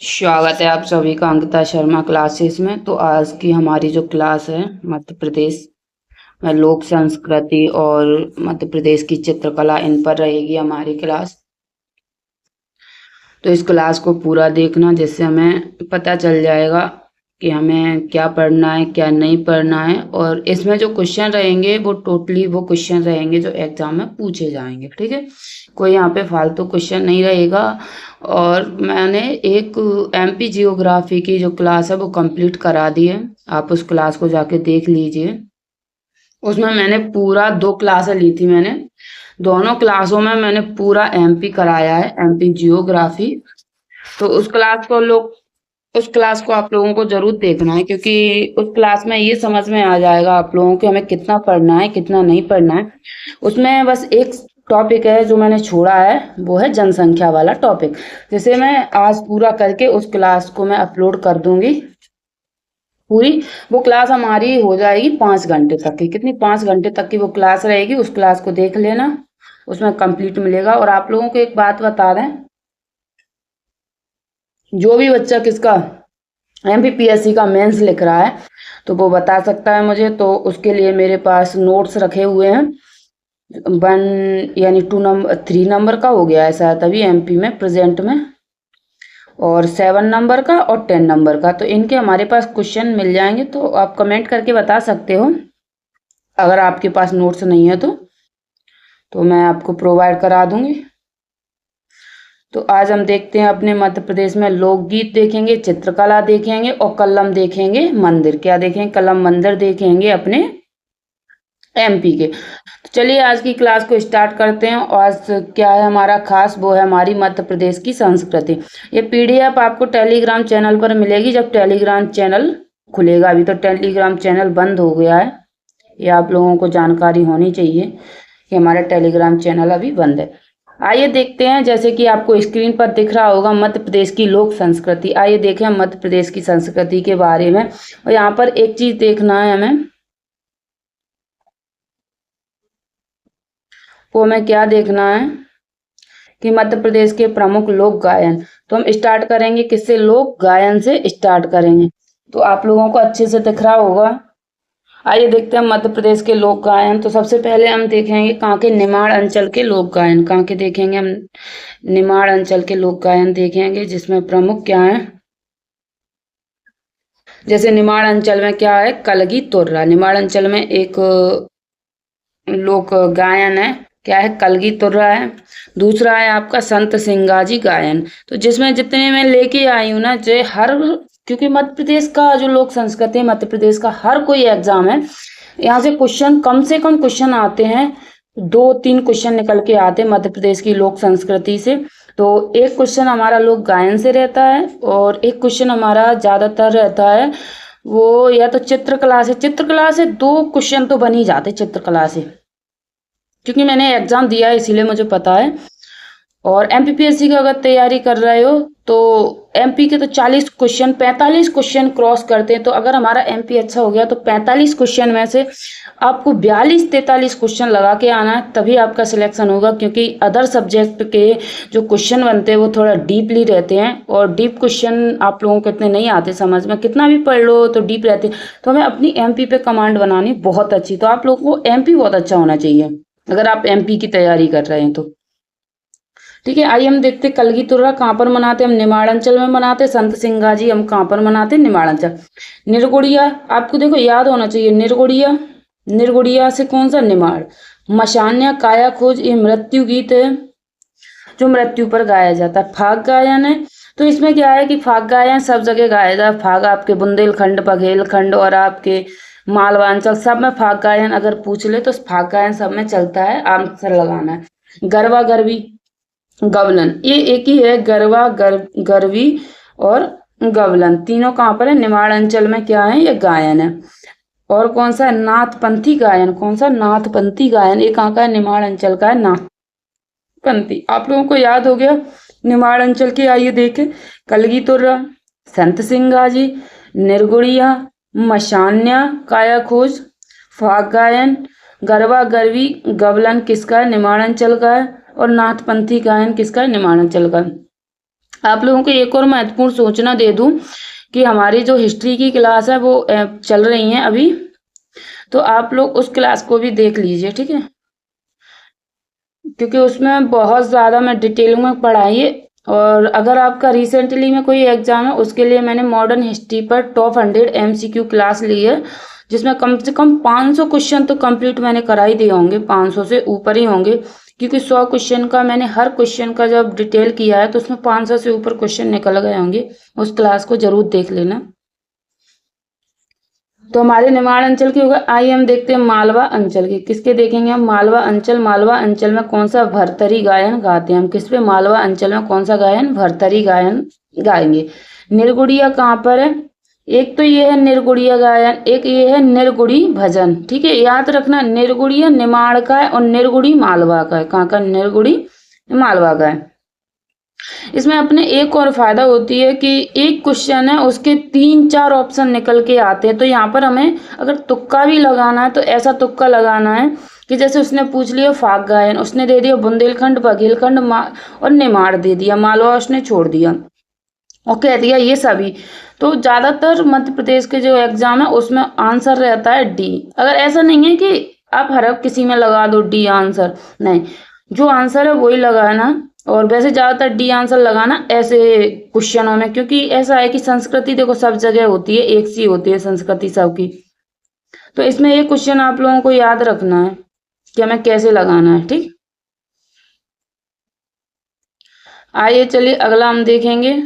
स्वागत है आप सभी का अंकिता शर्मा क्लासेस में। तो आज की हमारी जो क्लास है मध्य प्रदेश में लोक संस्कृति और मध्य प्रदेश की चित्रकला, इन पर रहेगी हमारी क्लास। तो इस क्लास को पूरा देखना, जिससे हमें पता चल जाएगा कि हमें क्या पढ़ना है क्या नहीं पढ़ना है। और इसमें जो क्वेश्चन रहेंगे वो टोटली वो क्वेश्चन रहेंगे जो एग्जाम में पूछे जाएंगे, ठीक है। कोई यहाँ पे फालतू क्वेश्चन नहीं रहेगा। और मैंने एक एमपी जियोग्राफी की जो क्लास है वो कंप्लीट करा दी है, आप उस क्लास को जाके देख लीजिए। उसमें मैंने पूरा 2 क्लासें ली थी। मैंने दोनों क्लासों में मैंने पूरा एमपी कराया है, एमपी जियोग्राफी। तो उस क्लास को आप लोगों को जरूर देखना है, क्योंकि उस क्लास में ये समझ में आ जाएगा आप लोगों को हमें कितना पढ़ना है कितना नहीं पढ़ना है। उसमें बस एक टॉपिक है जो मैंने छोड़ा है, वो है जनसंख्या वाला टॉपिक, जिसे मैं आज पूरा करके उस क्लास को मैं अपलोड कर दूंगी पूरी। वो क्लास हमारी हो जाएगी 5 घंटे तक की। कितनी? 5 घंटे तक की वो क्लास रहेगी। उस क्लास को देख लेना, उसमें कंप्लीट मिलेगा। और आप लोगों को एक बात बता दें, जो भी बच्चा किसका एमपीपीएससी का मेंस लिख रहा है तो वो बता सकता है मुझे। तो उसके लिए मेरे पास नोट्स रखे हुए हैं। 1 यानी 3 नंबर का हो गया है शायद अभी एमपी में प्रेजेंट में, और 7 नंबर का और 10 नंबर का। तो इनके हमारे पास क्वेश्चन मिल जाएंगे। तो आप कमेंट करके बता सकते हो अगर आपके पास नोट्स नहीं है तो मैं आपको प्रोवाइड करा दूंगी। तो आज हम देखते हैं अपने मध्य प्रदेश में लोकगीत देखेंगे, चित्रकला देखेंगे और कलम देखेंगे मंदिर। क्या देखेंगे? कलम मंदिर देखेंगे अपने एमपी के। तो चलिए आज की क्लास को स्टार्ट करते हैं। और आज क्या है हमारा खास, वो है हमारी मध्य प्रदेश की संस्कृति। ये पीडीएफ आपको टेलीग्राम चैनल पर मिलेगी जब टेलीग्राम चैनल खुलेगा। अभी तो टेलीग्राम चैनल बंद हो गया है, ये आप लोगों को जानकारी होनी चाहिए कि हमारा टेलीग्राम चैनल अभी बंद है। आइए देखते हैं, जैसे कि आपको स्क्रीन पर दिख रहा होगा मध्य प्रदेश की लोक संस्कृति। आइए देखें मध्य प्रदेश की संस्कृति के बारे में। और यहाँ पर एक चीज देखना है हमें, वो हमें क्या देखना है कि मध्य प्रदेश के प्रमुख लोक गायन। तो हम स्टार्ट करेंगे किससे? लोक गायन से स्टार्ट करेंगे। तो आप लोगों को अच्छे से दिख रहा होगा। आइए देखते हैं मध्य प्रदेश के लोक गायन। तो सबसे पहले हम देखेंगे कहाँ के? निमाड़ अंचल के लोक गायन। कहाँ के देखेंगे हम? निमाड़ अंचल के लोक गायन देखेंगे, जिसमें प्रमुख क्या है? जैसे निमाड़ अंचल में क्या है? कलगी तुर्रा। निमाड़ अंचल में एक लोक गायन है, क्या है? कलगी तुर्रा है। दूसरा है आपका संत सिंगाजी गायन। तो जिसमें जितने मैं लेके आई हूँ ना, जो हर, क्योंकि मध्य प्रदेश का जो लोक संस्कृति है, मध्य प्रदेश का हर कोई एग्जाम है, यहाँ से क्वेश्चन कम से कम क्वेश्चन आते हैं, 2-3 क्वेश्चन निकल के आते हैं मध्य प्रदेश की लोक संस्कृति से। तो एक क्वेश्चन हमारा लोक गायन से रहता है और एक क्वेश्चन हमारा ज्यादातर रहता है वो या तो चित्रकला से। चित्रकला से 2 क्वेश्चन तो बन ही जाते चित्रकला से, क्योंकि मैंने एग्जाम दिया है इसीलिए मुझे पता है। और एमपीपीएससी का अगर तैयारी कर रहे हो तो एमपी के तो 40 क्वेश्चन, 45 क्वेश्चन क्रॉस करते हैं। तो अगर हमारा एमपी अच्छा हो गया तो 45 क्वेश्चन में से आपको 42-43 क्वेश्चन लगा के आना है, तभी आपका सिलेक्शन होगा। क्योंकि अदर सब्जेक्ट के जो क्वेश्चन बनते हैं वो थोड़ा डीपली रहते हैं, और डीप क्वेश्चन आप लोगों को इतने नहीं आते समझ में, कितना भी पढ़ लो तो डीप रहते हैं। तो हमें अपनी एमपी पे कमांड बनानी बहुत अच्छी। तो आप लोगों को एमपी बहुत अच्छा होना चाहिए अगर आप एमपी की तैयारी कर रहे हैं तो। ठीक है, आइए हम देखते कलगी तुर्रा कहाँ पर मनाते हैं। हम निमाड़ांचल में मनाते। संत सिंगाजी हम कहाँ पर मनाते? निमाड़ांचल। निर्गुड़िया आपको देखो याद होना चाहिए। निर्गुड़िया, निर्गुड़िया से कौन सा? निमाड़। मशान्या, काया खोज, ये मृत्यु गीत है जो मृत्यु पर गाया जाता है। फाग गायन है, तो इसमें क्या है कि फाग गायन सब जगह गाया जाता है। फाग आपके बुंदेलखंड, बघेलखंड और आपके मालवांचल सब में फाग गायन अगर पूछ ले तो फाग गायन सब में चलता है, आंसर लगाना है। गरबा गरबी, गवलन, ये एक ही है। गरबा गरवी और गवलन तीनों कहाँ पर है? निमाड़ अंचल में क्या है? ये गायन है। और कौन सा? नाथपंथी गायन। कौन सा? नाथपंथी गायन। ये कहाँ का है? निमाड़ अंचल का है नाथपंथी। आप लोगों को याद हो गया निमाड़ अंचल की। आइए देखें कलगी तुर्रा, संत सिंगाजी, निर्गुड़िया, मशान्या, काया खोज, फाग गायन, गरबा गरवी, गवलन किसका है? निमाड़ अंचल का है। और नाथपंथी गायन किसका है? निमाड़ अंचल का। आप लोगों को एक और महत्वपूर्ण सूचना दे दूं कि हमारी जो हिस्ट्री की क्लास है वो चल रही है अभी, तो आप लोग उस क्लास को भी देख लीजिए, ठीक है, क्योंकि उसमें बहुत ज़्यादा मैं डिटेल में पढ़ाई है। और अगर आपका रिसेंटली में कोई एग्जाम है उसके लिए मैंने मॉडर्न हिस्ट्री पर टॉप 100 MCQ क्लास ली है, जिसमें कम से कम 500 क्वेश्चन तो कंप्लीट मैंने करा ही दिए होंगे, 500 से ऊपर ही होंगे, क्योंकि 100 क्वेश्चन का मैंने हर क्वेश्चन का जब डिटेल किया है तो उसमें 500 से ऊपर क्वेश्चन निकल गए होंगे। उस क्लास को जरूर देख लेना। तो हमारे निमाड़ अंचल की होगा। आइए हम देखते हैं मालवा अंचल की। किसके देखेंगे हम? मालवा अंचल। मालवा अंचल में कौन सा भरथरी गायन गाते हैं हम? किस पे? मालवा अंचल में कौन सा गायन? भरथरी गायन गाएंगे। निर्गुड़िया कहाँ पर है? एक तो ये है निर्गुड़िया गायन, एक ये है निर्गुड़ी भजन, ठीक है, याद रखना। निर्गुड़िया निमाड़ का है और निर्गुड़ी मालवा का है। कहाँ का? निर्गुड़ी मालवा का है। इसमें अपने एक और फायदा होती है कि एक क्वेश्चन है उसके 3-4 ऑप्शन निकल के आते हैं, तो यहाँ पर हमें अगर तुक्का भी लगाना है तो ऐसा तुक्का लगाना है कि जैसे उसने पूछ लिया फाग गायन, उसने दे दिया बुंदेलखंड, बघेलखंड और निमाड़ दे दिया, मालवा उसने छोड़ दिया और कह दिया ये सभी। तो ज्यादातर मध्य प्रदेश के जो एग्जाम है उसमें आंसर रहता है डी। अगर ऐसा नहीं है कि आप हर किसी में लगा दो डी आंसर, नहीं, जो आंसर है वही लगाना। और वैसे ज्यादातर डी आंसर लगाना ऐसे क्वेश्चनों में, क्योंकि ऐसा है कि संस्कृति देखो सब जगह होती है, एक सी होती है संस्कृति सबकी। तो इसमें ये क्वेश्चन आप लोगों को याद रखना है कि हमें कैसे लगाना है, ठीक। आइए चलिए अगला हम देखेंगे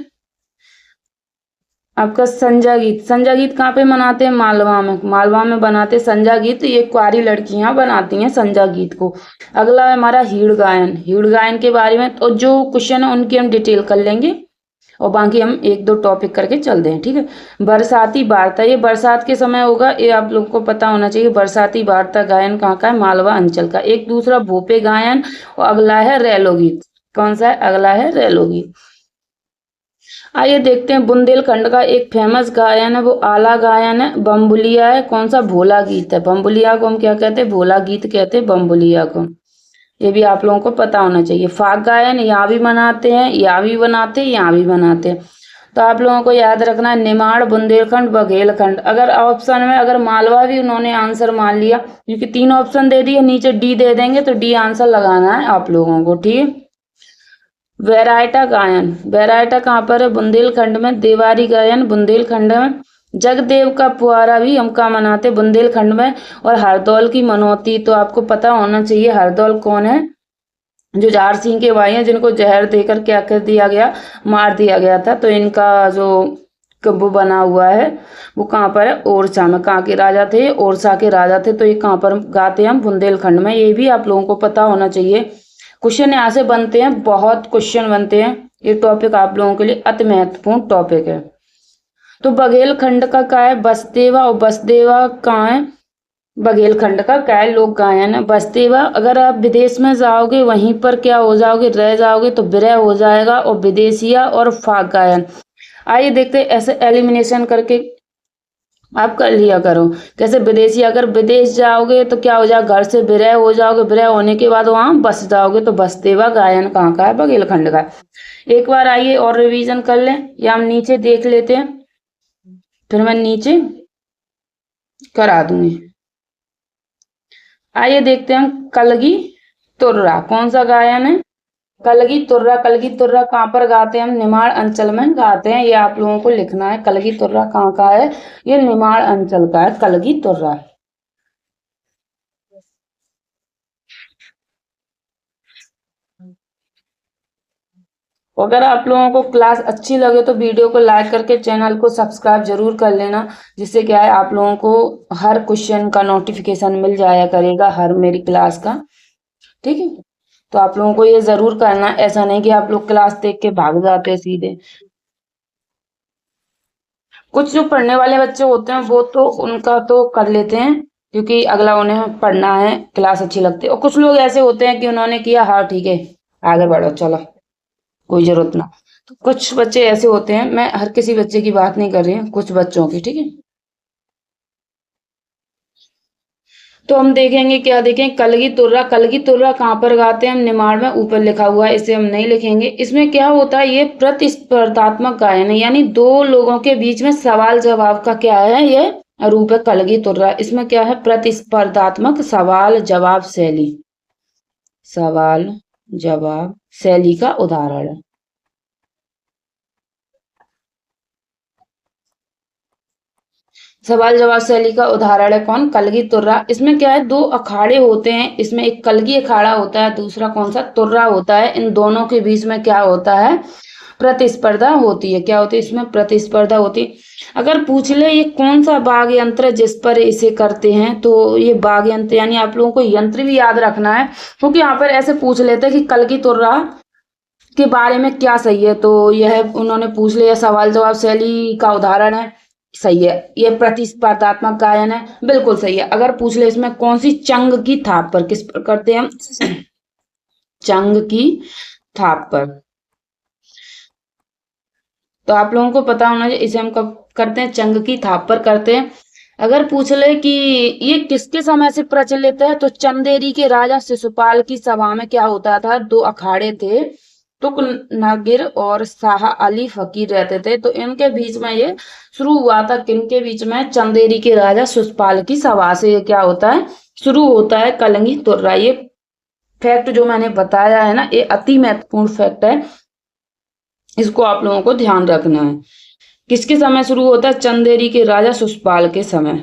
आपका संजा गीत। संजा गीत कहाँ पे मनाते हैं? मालवा में। मालवा में बनाते संजा गीत, ये कुंवारी लड़कियां बनाती हैं संजा गीत को। अगला है हमारा हीड़ गायन। हीड़ गायन के बारे में तो जो क्वेश्चन है उनकी हम डिटेल कर लेंगे और बाकी हम एक दो टॉपिक करके चलते हैं, ठीक है। बरसाती वार्ता, ये बरसात के समय होगा, ये आप लोग को पता होना चाहिए। बरसाती वार्ता गायन कहाँ का है? मालवा अंचल का। एक दूसरा भोपे गायन और अगला है रैलो गीत। कौन सा है? अगला है रैलो गीत। आइए देखते हैं बुंदेलखंड का एक फेमस गायन है, वो आला गायन है, बम्बुलिया है। कौन सा? भोला गीत है। बम्बुलिया को हम क्या कहते हैं? भोला गीत कहते हैं बम्बुलिया को। ये भी आप लोगों को पता होना चाहिए। फाग गायन यहाँ भी बनाते हैं, यहाँ भी बनाते हैं, यहाँ भी बनाते हैं। तो आप लोगों को याद रखना है निमाड़, बुंदेलखंड, बघेलखंड। अगर ऑप्शन में अगर मालवा भी उन्होंने आंसर मान लिया, क्योंकि 3 ऑप्शन दे दिए, नीचे डी दे देंगे तो डी आंसर लगाना है आप लोगों को, ठीक है। वैरायटा गायन। वैरायटा कहाँ पर है? बुंदेलखंड में। देवारी गायन बुंदेलखंड में। जगदेव का पुआरा भी हम कहाँ मनाते? बुंदेलखंड में। और हरदौल की मनौती तो आपको पता होना चाहिए, हरदौल कौन है? जो जार सिंह के भाई हैं, जिनको जहर देकर क्या कर दिया गया? मार दिया गया था। तो इनका जो वो बना हुआ है वो कहाँ पर है? ओरछा में। कहाँ के राजा थे? ओरछा के राजा थे। तो ये कहाँ पर गाते हैं हम? बुंदेलखंड में। ये भी आप लोगों को पता होना चाहिए। क्वेश्चन यहाँ से बनते हैं, बहुत क्वेश्चन बनते हैं। ये टॉपिक आप लोगों के लिए अति महत्वपूर्ण टॉपिक है। तो बघेलखंड का क्या है? बसदेवा। और बसदेवा कहाँ है? बघेलखंड का क्या है? लोक गायन है बसदेवा। अगर आप विदेश में जाओगे वहीं पर क्या हो जाओगे? रह जाओगे तो विरह हो जाएगा। और विदेशिया और फाग गायन। आइए देखते हैं ऐसे एलिमिनेशन करके आप कर लिया करो। कैसे? विदेशी, अगर विदेश जाओगे तो क्या हो जाएगा? घर से विरह हो जाओगे, विरह होने के बाद वहां बस जाओगे। तो बसदेवा गायन कहाँ का है? बघेलखंड का। एक बार आइए और रिवीजन कर लें, या हम नीचे देख लेते हैं, फिर मैं नीचे करा दूंगी। आइए देखते हैं हम कलगी तुर्रा कौन सा गायन है? कलगी तुर्रा। कलगी तुर्रा कहाँ पर गाते हैं हम? निमाड़ अंचल में गाते हैं। ये आप लोगों को लिखना है। कलगी तुर्रा कहाँ का है? ये निमाड़ अंचल का है कलगी तुर्रा। अगर आप लोगों को क्लास अच्छी लगे तो वीडियो को लाइक करके चैनल को सब्सक्राइब जरूर कर लेना, जिससे क्या है आप लोगों को हर क्वेश्चन का नोटिफिकेशन मिल जाया करेगा, हर मेरी क्लास का, ठीक है। तो आप लोगों को ये जरूर करना, ऐसा नहीं कि आप लोग क्लास देख के भाग जाते हैं सीधे। कुछ जो पढ़ने वाले बच्चे होते हैं वो तो उनका तो कर लेते हैं, क्योंकि अगला उन्हें पढ़ना है, क्लास अच्छी लगती है। और कुछ लोग ऐसे होते हैं कि उन्होंने किया, हाँ ठीक है आगे बढ़ो चलो, कोई जरूरत ना। तो कुछ बच्चे ऐसे होते हैं, मैं हर किसी बच्चे की बात नहीं कर रही हूँ, कुछ बच्चों की, ठीक है। तो हम देखेंगे, क्या देखें, कलगी तुर्रा। कलगी तुर्रा कहाँ पर गाते हैं हम? निमाड़ में, ऊपर लिखा हुआ है, इसे हम नहीं लिखेंगे। इसमें क्या होता है, ये प्रतिस्पर्धात्मक गायन है, यानी दो लोगों के बीच में सवाल जवाब का क्या है, ये रूप है कलगी तुर्रा। इसमें क्या है, प्रतिस्पर्धात्मक सवाल जवाब शैली, सवाल जवाब शैली का उदाहरण है। सवाल जवाब शैली का उदाहरण है कौन? कलगी तुर्रा। इसमें क्या है, दो अखाड़े होते हैं, इसमें एक कलगी अखाड़ा होता है, दूसरा कौन सा, तुर्रा होता है। इन दोनों के बीच में क्या होता है, प्रतिस्पर्धा होती है। क्या होती है, इसमें प्रतिस्पर्धा होती है। अगर पूछ ले ये कौन सा वाद्य यंत्र है जिस पर इसे करते हैं, तो ये वाद्य यंत्र, यानी आप लोगों को यंत्र भी याद रखना है, क्योंकि यहाँ पर ऐसे पूछ लेते हैं कि कलगी तुर्रा के बारे में क्या सही है, तो यह उन्होंने पूछ लिया, सवाल जवाब शैली का उदाहरण है, सही है। ये प्रतिस्पर्धात्मक गायन है, बिल्कुल सही है। अगर पूछ ले इसमें कौन सी चंग की थाप पर, किस पर करते हैं हम? चंग की थाप पर। तो आप लोगों को पता होना चाहिए इसे हम कब करते हैं, चंग की थाप पर करते हैं। अगर पूछ ले कि ये किसके समय से प्रचलित है, तो चंदेरी के राजा शिशुपाल की सभा में क्या होता था, दो अखाड़े थे, तुक नगीर और शाह अली फकीर रहते थे, तो इनके बीच में ये शुरू हुआ था। किनके बीच में? चंदेरी के राजा शिशुपाल की सभा से ये क्या होता है, शुरू होता है कलगी तुर्रा। ये फैक्ट जो मैंने बताया है ना, ये अति महत्वपूर्ण फैक्ट है, इसको आप लोगों को ध्यान रखना है। किसके समय शुरू होता है? चंदेरी के राजा शिशुपाल के समय।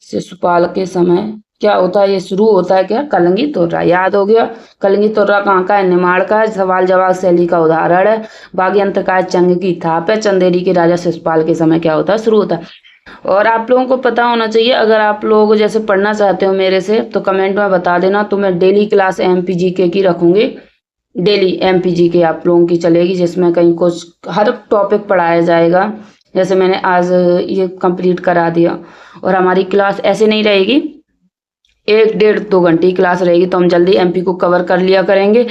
शिशुपाल के समय क्या होता है, ये शुरू होता है क्या, कलंगी तोर्रा। याद हो गया। कलंगी तोर्रा कहाँ का है? निमाड़ का है। सवाल जवाब शैली का उदाहरण है। वाग्य यंत्र का है, चंग की थाप है। चंदेरी के राजा शिशुपाल के समय क्या होता है, शुरू होता है। और आप लोगों को पता होना चाहिए, अगर आप लोग जैसे पढ़ना चाहते हो मेरे से, तो कमेंट में बता देना, तो मैं डेली क्लास एमपीजीके की रखूंगी। डेली एमपीजीके आप लोगों की चलेगी, जिसमें कहीं कुछ हर टॉपिक पढ़ाया जाएगा। जैसे मैंने आज ये कंप्लीट करा दिया। और हमारी क्लास ऐसे नहीं रहेगी, 1 डेढ़ 2 घंटे की क्लास रहेगी, तो हम जल्दी एमपी को कवर कर लिया करेंगे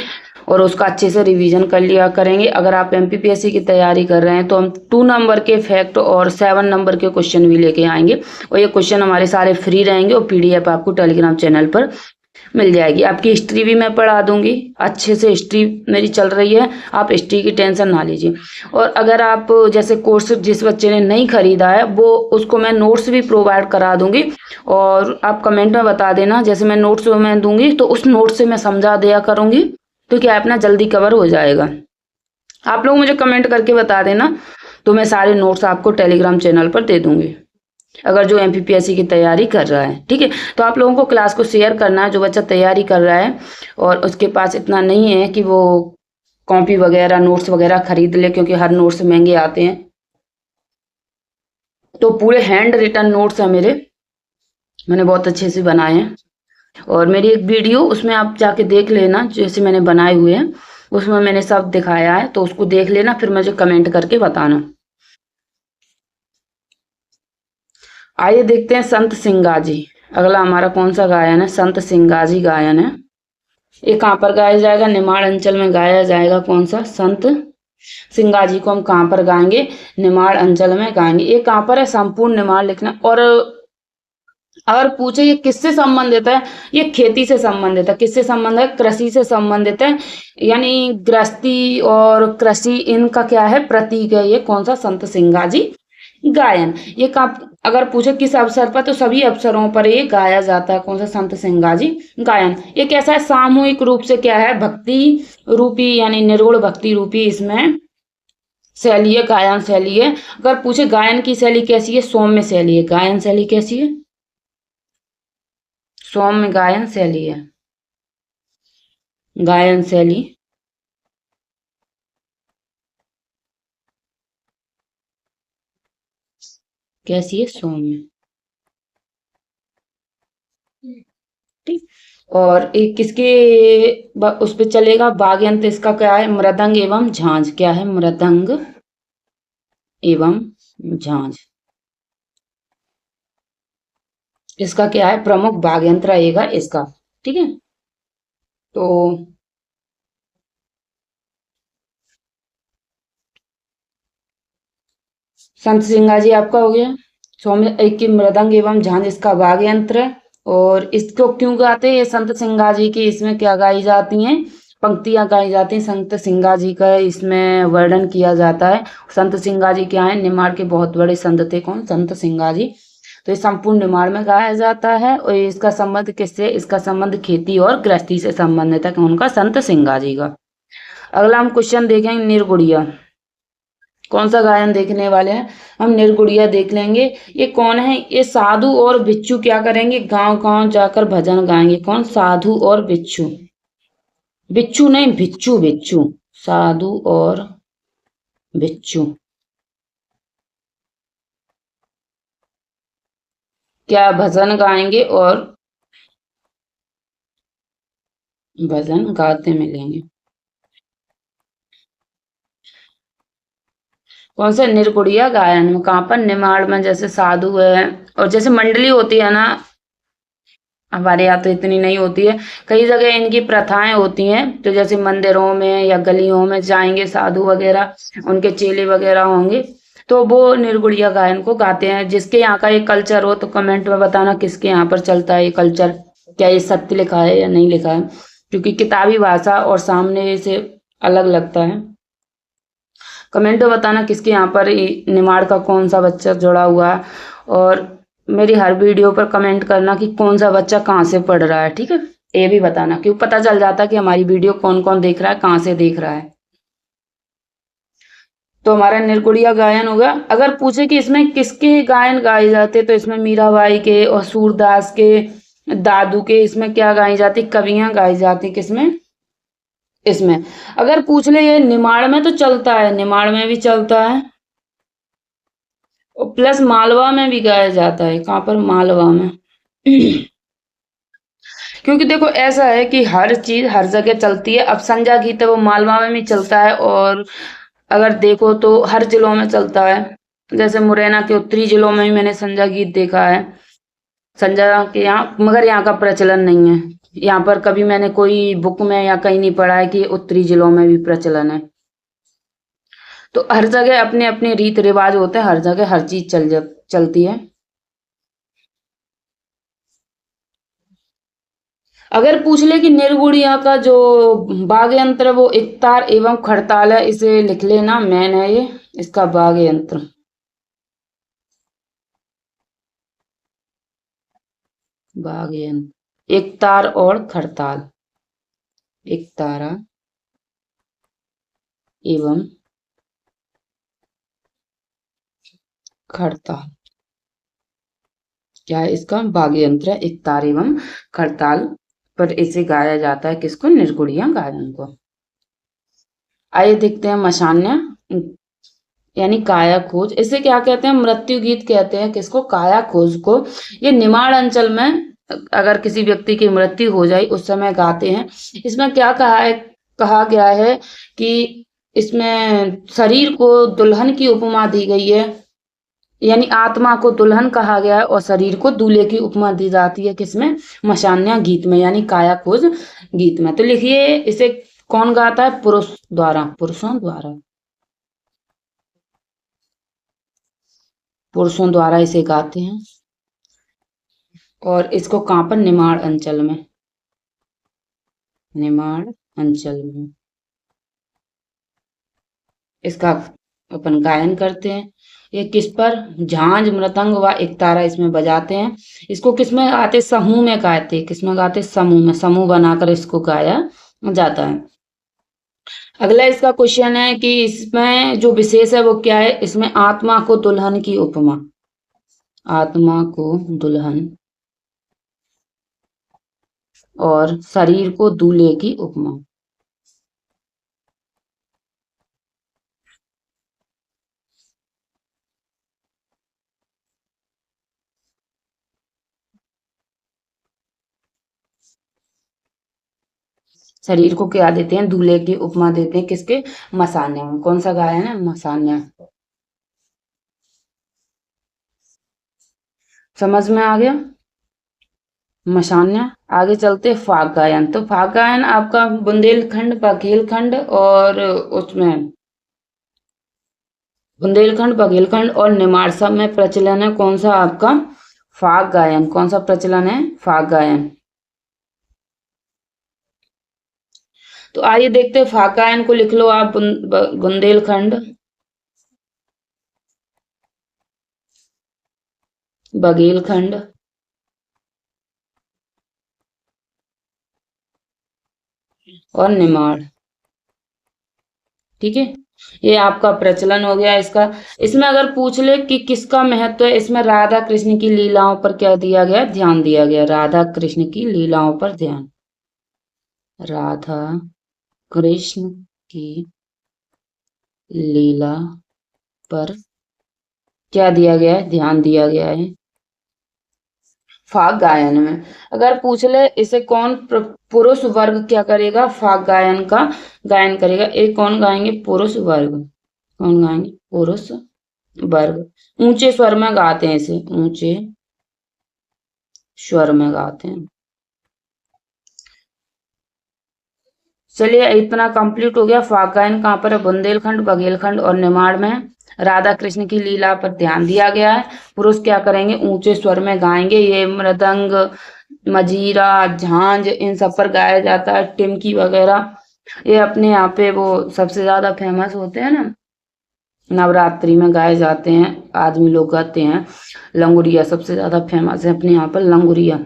और उसका अच्छे से रिवीजन कर लिया करेंगे। अगर आप एमपीपीएससी की तैयारी कर रहे हैं, तो हम 2 नंबर के फैक्ट और 7 नंबर के क्वेश्चन भी लेके आएंगे, और ये क्वेश्चन हमारे सारे फ्री रहेंगे, और पीडीएफ आपको टेलीग्राम चैनल पर मिल जाएगी। आपकी हिस्ट्री भी मैं पढ़ा दूंगी, अच्छे से हिस्ट्री मेरी चल रही है, आप हिस्ट्री की टेंशन ना लीजिए। और अगर आप जैसे कोर्स जिस बच्चे ने नहीं खरीदा है, वो उसको मैं नोट्स भी प्रोवाइड करा दूंगी, और आप कमेंट में बता देना, जैसे मैं नोट्स मैं दूंगी तो उस नोट से मैं समझा दिया करूंगी, तो क्या अपना जल्दी कवर हो जाएगा। आप लोग मुझे कमेंट करके बता देना, तो मैं सारे नोट्स आपको टेलीग्राम चैनल पर दे दूंगी, अगर जो एमपीपीएससी की तैयारी कर रहा है। ठीक है, तो आप लोगों को क्लास को शेयर करना है, जो बच्चा तैयारी कर रहा है और उसके पास इतना नहीं है कि वो कॉपी वगैरह नोट्स वगैरह खरीद ले, क्योंकि हर नोट्स महंगे आते हैं। तो पूरे हैंड रिटन नोट्स हैं मेरे, मैंने बहुत अच्छे से बनाए हैं। और मेरी एक वीडियो, उसमें आप जाके देख लेना, जैसे मैंने बनाए हुए हैं उसमें मैंने सब दिखाया है, तो उसको देख लेना, फिर मुझे कमेंट करके बताना। आइए देखते हैं संत सिंगाजी। अगला हमारा कौन सा गायन है? संत सिंगाजी गायन है। ये कहाँ पर गाया जाएगा? निमाड़ अंचल में गाया जाएगा। कौन सा? संत सिंगाजी को हम कहाँ पर गाएंगे? निमाड़ अंचल में गाएंगे। ये कहाँ पर है? संपूर्ण निमाड़ लिखना। और अगर पूछे ये किससे संबंधित है, ये खेती से संबंधित है। किससे संबंधित है? कृषि से संबंधित है, यानी गृहस्थी और कृषि इनका क्या है, प्रतीक है ये। कौन सा? संत सिंगाजी गायन। ये कब, अगर पूछे किस अवसर पर, तो सभी अवसरों पर ये गाया जाता है। कौन सा? संत सिंगाजी गायन। ये कैसा है? सामूहिक रूप से क्या है, भक्ति रूपी, यानी निर्गुण भक्ति रूपी इसमें शैली है, गायन शैली है। अगर पूछे गायन की शैली कैसी है, सौम्य शैली है। गायन शैली कैसी है? सौम्य गायन शैली है। गायन शैली कैसी है? सौम्य। ठीक। और एक किसके उस पे चलेगा, वाग्यंत्र इसका क्या है? मृदंग एवं झांझ। क्या है? मृदंग एवं झांझ। इसका क्या है? प्रमुख वाग्यंत्र रहेगा इसका। ठीक है। तो संत सिंगा जी आपका हो गया। सौम्य एक की मृदंग एवं झांझ इसका वाद्य यंत्र है। और इसको क्यों गाते हैं ये संत सिंगा जी की, इसमें क्या गाई जाती हैं, पंक्तियां गाई जाती हैं, संत सिंगा जी का इसमें वर्णन किया जाता है। संत सिंगा जी क्या है, निमाड़ के बहुत बड़े संत थे। कौन? संत सिंगा जी। तो ये संपूर्ण निमाड़ में गाया जाता है। और इसका संबंध किससे? इसका संबंध खेती और गृहस्थी से संबंधित है, उनका संत सिंगा जी का। अगला हम क्वेश्चन देखेंगे निर्गुड़िया। कौन सा गायन देखने वाले हैं हम? निर्गुड़िया देख लेंगे। ये कौन है? ये साधु और बिच्छू क्या करेंगे, गांव गांव जाकर भजन गाएंगे। कौन? साधु और बिच्छू। बिच्छू नहीं, भिक्षु, भिक्षु। साधु और भिक्षु क्या भजन गाएंगे और भजन गाते मिलेंगे। कौन सा? निर्गुड़िया गायन में। कहाँ पर? निमाड़ में। जैसे साधु है और जैसे मंडली होती है ना, हमारे यहाँ तो इतनी नहीं होती है, कई जगह इनकी प्रथाएं होती हैं। तो जैसे मंदिरों में या गलियों में जाएंगे साधु वगैरह, उनके चेले वगैरह होंगे, तो वो निर्गुड़िया गायन को गाते हैं। जिसके यहाँ का ये कल्चर हो तो कमेंट में बताना किसके यहाँ पर चलता है ये कल्चर, क्या ये सत्य लिखा है या नहीं लिखा है, क्योंकि किताबी भाषा और सामने से अलग लगता है। कमेंट में बताना किसके यहाँ पर निमाड़ का कौन सा बच्चा जुड़ा हुआ है। और मेरी हर वीडियो पर कमेंट करना कि कौन सा बच्चा कहाँ से पढ़ रहा है, ठीक है। ये भी बताना, क्यों पता चल जाता है कि हमारी वीडियो कौन कौन देख रहा है, कहाँ से देख रहा है। तो हमारा निर्गुड़िया गायन होगा। अगर पूछे कि इसमें किसके गायन गाए जाते, तो इसमें मीराबाई के और सूरदास के, दादू के, इसमें क्या गाई जाती? कवियां गाई जाती। किसमें? इसमें। अगर पूछ ले ये निमाड़ में तो चलता है, निमाड़ में भी चलता है और प्लस मालवा में भी गाया जाता है। कहाँ पर? मालवा में। क्योंकि देखो ऐसा है कि हर चीज हर जगह चलती है। अब संजा गीत है वो मालवा में भी चलता है, और अगर देखो तो हर जिलों में चलता है। जैसे मुरैना के उत्तरी जिलों में भी मैंने संजा गीत देखा है, संजा के यहाँ, मगर यहाँ का प्रचलन नहीं है। यहाँ पर कभी मैंने कोई बुक में या कहीं नहीं पढ़ा है कि उत्तरी जिलों में भी प्रचलन है। तो हर जगह अपने अपने रीत रिवाज होते हैं, हर जगह हर चीज चलती है। अगर पूछ ले कि निर्गुणिया का जो वाद्य यंत्र है वो इकतार एवं खड़ताल है, इसे लिख लेना, मैन है ये इसका वाद्य यंत्र। वाद्य यंत्र इकतार और खड़ताल। इकतारा एवं खड़ताल क्या है? इसका वाद्य यंत्र है इकतार एवं खड़ताल, पर इसे गाया जाता है किसको? निर्गुणिया गायन को। आइए देखते हैं मशान्या यानी काया खोज। इसे क्या कहते हैं? मृत्यु गीत कहते हैं। किसको? काया खोज को। ये निमाड़ अंचल में अगर किसी व्यक्ति की मृत्यु हो जाए उस समय गाते हैं। इसमें क्या कहा है, कहा गया है कि इसमें शरीर को दुल्हन की उपमा दी गई है, यानी आत्मा को दुल्हन कहा गया है और शरीर को दूल्हे की उपमा दी जाती है। किसमें? मशान्या गीत में, यानी काया खोज गीत में। तो लिखिए इसे कौन गाता है? पुरुष द्वारा, पुरुषों द्वारा, पुरुषों द्वारा इसे गाते हैं। और इसको कहाँ पर? निमाड़ अंचल में, निमाड़ अंचल में इसका अपन गायन करते हैं। ये किस पर? झांझ, मृदंग व एकतारा इसमें बजाते हैं। इसको किसमें गाते? समूह में गाते। किसमें गाते? समूह में, समूह बनाकर इसको गाया जाता है। अगला इसका क्वेश्चन है कि इसमें जो विशेष है वो क्या है? इसमें आत्मा को दुल्हन की उपमा, आत्मा को दुल्हन और शरीर को दूल्हे की उपमा। शरीर को क्या देते हैं? दूल्हे की उपमा देते हैं। किसके? मसान्या में। कौन सा गायन है? मसान्या। समझ में आ गया? मशान्या। आगे चलते फाग गायन। तो फाग गायन आपका बुंदेलखंड, बघेलखंड और उसमें बुंदेलखंड, बघेलखंड और निमाड़ सब में प्रचलन है। कौन सा आपका? फाग गायन। कौन सा प्रचलन है? फाग गायन। तो आइए देखते हैं, फाग गायन को लिख लो आप। बुंदेलखंड, बघेलखंड और निमाड़। ठीक है, ये आपका प्रचलन हो गया इसका। इसमें अगर पूछ ले कि किसका महत्व है, इसमें राधा कृष्ण की लीलाओं पर क्या दिया गया? ध्यान दिया गया। राधा कृष्ण की लीलाओं पर ध्यान। राधा कृष्ण की लीला पर क्या दिया गया है? ध्यान दिया गया है फाग गायन में। अगर पूछ ले इसे कौन पुरुष वर्ग क्या करेगा? फाग गायन का गायन करेगा। ये कौन गाएंगे? पुरुष वर्ग। कौन गाएंगे? पुरुष वर्ग। ऊंचे स्वर में गाते हैं इसे, ऊंचे स्वर में गाते हैं। चलिए, इतना कंप्लीट हो गया। फाग गायन कहाँ पर है? बुंदेलखंड, बघेलखंड और निमाड़ में। राधा कृष्ण की लीला पर ध्यान दिया गया है। पुरुष क्या करेंगे? ऊंचे स्वर में गाएंगे। ये मृदंग, मजीरा, झांझ इन सब पर गाया जाता है। टिमकी वगैरह ये अपने यहाँ पे वो सबसे ज्यादा फेमस होते हैं ना, नवरात्रि में गाए जाते हैं। आदमी लोग गाते हैं। लंगुरिया सबसे ज्यादा फेमस है अपने यहाँ पर, लंगुरिया।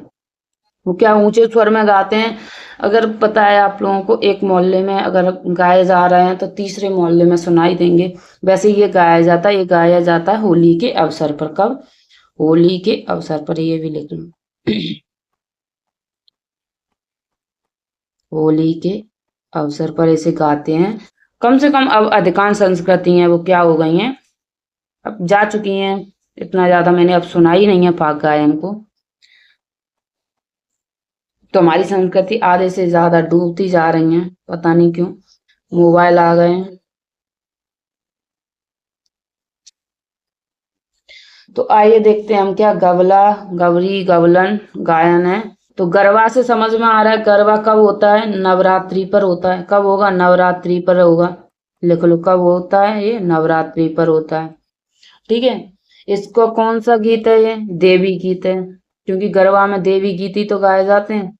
वो क्या ऊंचे स्वर में गाते हैं। अगर पता है आप लोगों को, एक मोहल्ले में अगर गाए जा रहे हैं तो तीसरे मोहल्ले में सुनाई देंगे। वैसे ये गाया जाता है, ये गाया जाता है होली के अवसर पर। कब? होली के अवसर पर। ये भी लिख लो। होली के अवसर पर इसे गाते हैं। कम से कम अब अधिकांश संस्कृति हैं वो क्या हो गई हैं? अब जा चुकी हैं। इतना ज्यादा मैंने अब सुना ही नहीं है फाग गायन को। तो हमारी संस्कृति आधे से ज्यादा डूबती जा रही है, पता नहीं क्यों। मोबाइल आ गए हैं। तो आइए देखते हैं हम क्या गवला, गवरी, गवलन गायन है। तो गरबा से समझ में आ रहा है। गरबा कब होता है? नवरात्रि पर होता है। कब होगा? नवरात्रि पर होगा। लिख लो, कब होता है? ये नवरात्रि पर होता है। ठीक है। इसको कौन सा गीत है? ये देवी गीत है, क्योंकि गरबा में देवी गीत ही तो गाए जाते हैं।